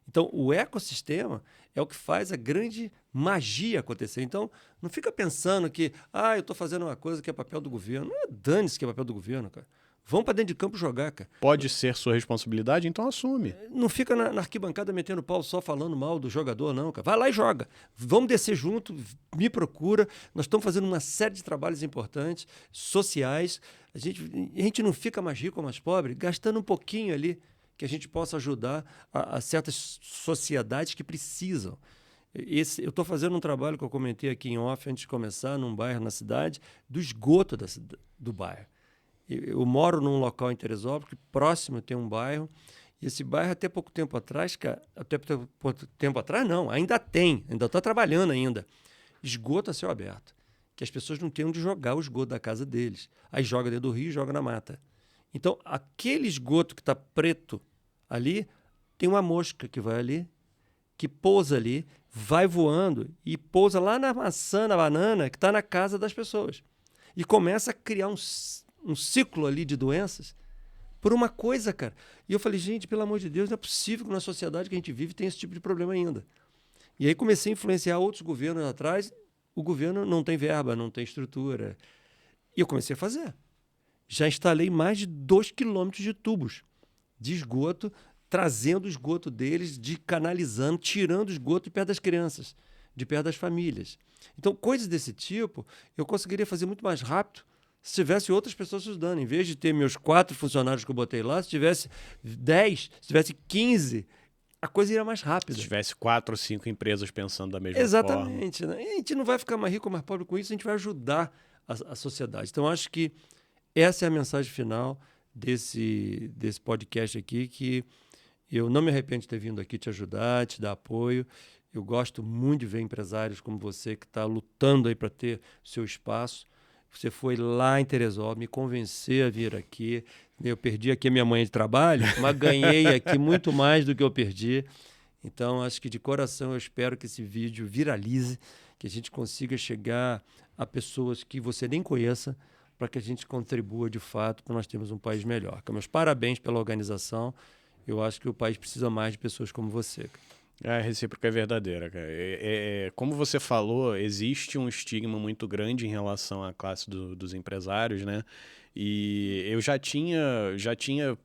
Então, o ecossistema é o que faz a grande magia acontecer. Então, não fica pensando que, eu estou fazendo uma coisa que é papel do governo. Não é dane-se que é papel do governo, cara. Vamos para dentro de campo jogar, cara. Pode ser sua responsabilidade, então assume. Não fica na arquibancada metendo pau só falando mal do jogador, não, cara. Vai lá e joga. Vamos descer junto, me procura. Nós estamos fazendo uma série de trabalhos importantes, sociais. A gente não fica mais rico ou mais pobre, gastando um pouquinho ali que a gente possa ajudar a certas sociedades que precisam. Eu estou fazendo um trabalho que eu comentei aqui em off antes de começar, num bairro na cidade, do esgoto do bairro. Eu moro num local em Teresópolis, que próximo tem um bairro, e esse bairro até pouco tempo atrás, ainda está trabalhando ainda. Esgoto a céu aberto, que as pessoas não têm onde jogar o esgoto da casa deles. Aí joga dentro do rio e joga na mata. Então, aquele esgoto que está preto ali, tem uma mosca que vai ali, que pousa ali, vai voando e pousa lá na maçã, na banana, que está na casa das pessoas. E começa a criar um ciclo ali de doenças por uma coisa, cara. E eu falei, gente, pelo amor de Deus, não é possível que na sociedade que a gente vive tenha esse tipo de problema ainda. E aí comecei a influenciar outros governos atrás. O governo não tem verba, não tem estrutura. E eu comecei a fazer. Já instalei mais de 2 quilômetros de tubos de esgoto, trazendo o esgoto deles, canalizando, tirando o esgoto de perto das crianças, de perto das famílias. Então, coisas desse tipo, eu conseguiria fazer muito mais rápido se tivesse outras pessoas ajudando. Em vez de ter meus 4 funcionários que eu botei lá, se tivesse 10, se tivesse 15, a coisa iria mais rápida. Se tivesse 4 ou 5 empresas pensando da mesma forma. Exatamente. Né? E a gente não vai ficar mais rico ou mais pobre com isso, a gente vai ajudar a sociedade. Então, acho que essa é a mensagem final desse podcast aqui, que eu não me arrependo de ter vindo aqui te ajudar, te dar apoio. Eu gosto muito de ver empresários como você que está lutando aí para ter seu espaço. Você foi lá em Teresópolis, me convencer a vir aqui. Eu perdi aqui a minha manhã de trabalho, mas ganhei aqui muito mais do que eu perdi. Então, acho que de coração eu espero que esse vídeo viralize, que a gente consiga chegar a pessoas que você nem conheça, para que a gente contribua de fato para nós termos um país melhor. Meus parabéns pela organização. Eu acho que o país precisa mais de pessoas como você. A recíproca é verdadeira, cara. Como você falou, existe um estigma muito grande em relação à classe dos empresários, né? E eu já tinha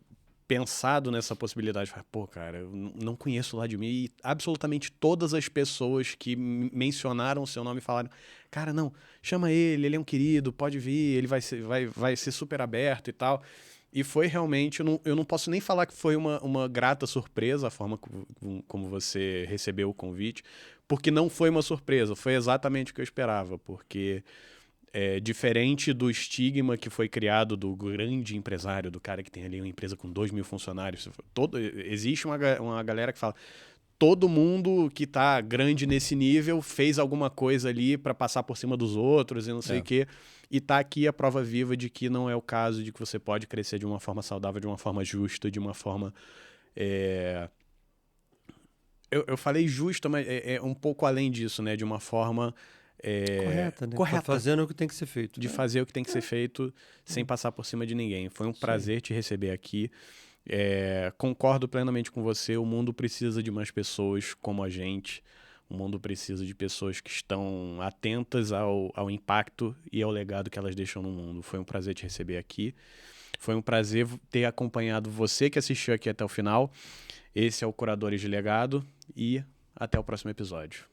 pensado nessa possibilidade. Pô, cara, eu não conheço o Vladimir. E absolutamente todas as pessoas que mencionaram o seu nome falaram: cara, não, chama ele é um querido, pode vir, ele vai ser super aberto e tal. E foi realmente, eu não posso nem falar que foi uma grata surpresa a forma como você recebeu o convite, porque não foi uma surpresa, foi exatamente o que eu esperava, porque diferente do estigma que foi criado do grande empresário, do cara que tem ali uma empresa com 2.000 funcionários, existe uma galera que fala: todo mundo que tá grande nesse nível fez alguma coisa ali para passar por cima dos outros e não sei o quê. E tá aqui a prova viva de que não é o caso, de que você pode crescer de uma forma saudável, de uma forma justa, de uma forma... Eu falei justa, mas é um pouco além disso, né? De uma forma... Correta, né? correta. Fazendo o que tem que ser feito. De fazer o que tem que ser feito sem passar por cima de ninguém. Foi um prazer te receber aqui. Concordo plenamente com você. O mundo precisa de mais pessoas como a gente. O mundo precisa de pessoas que estão atentas ao impacto e ao legado que elas deixam no mundo. Foi um prazer te receber aqui. Foi um prazer ter acompanhado você que assistiu aqui até o final. Esse é o Curadores de Legado e até o próximo episódio.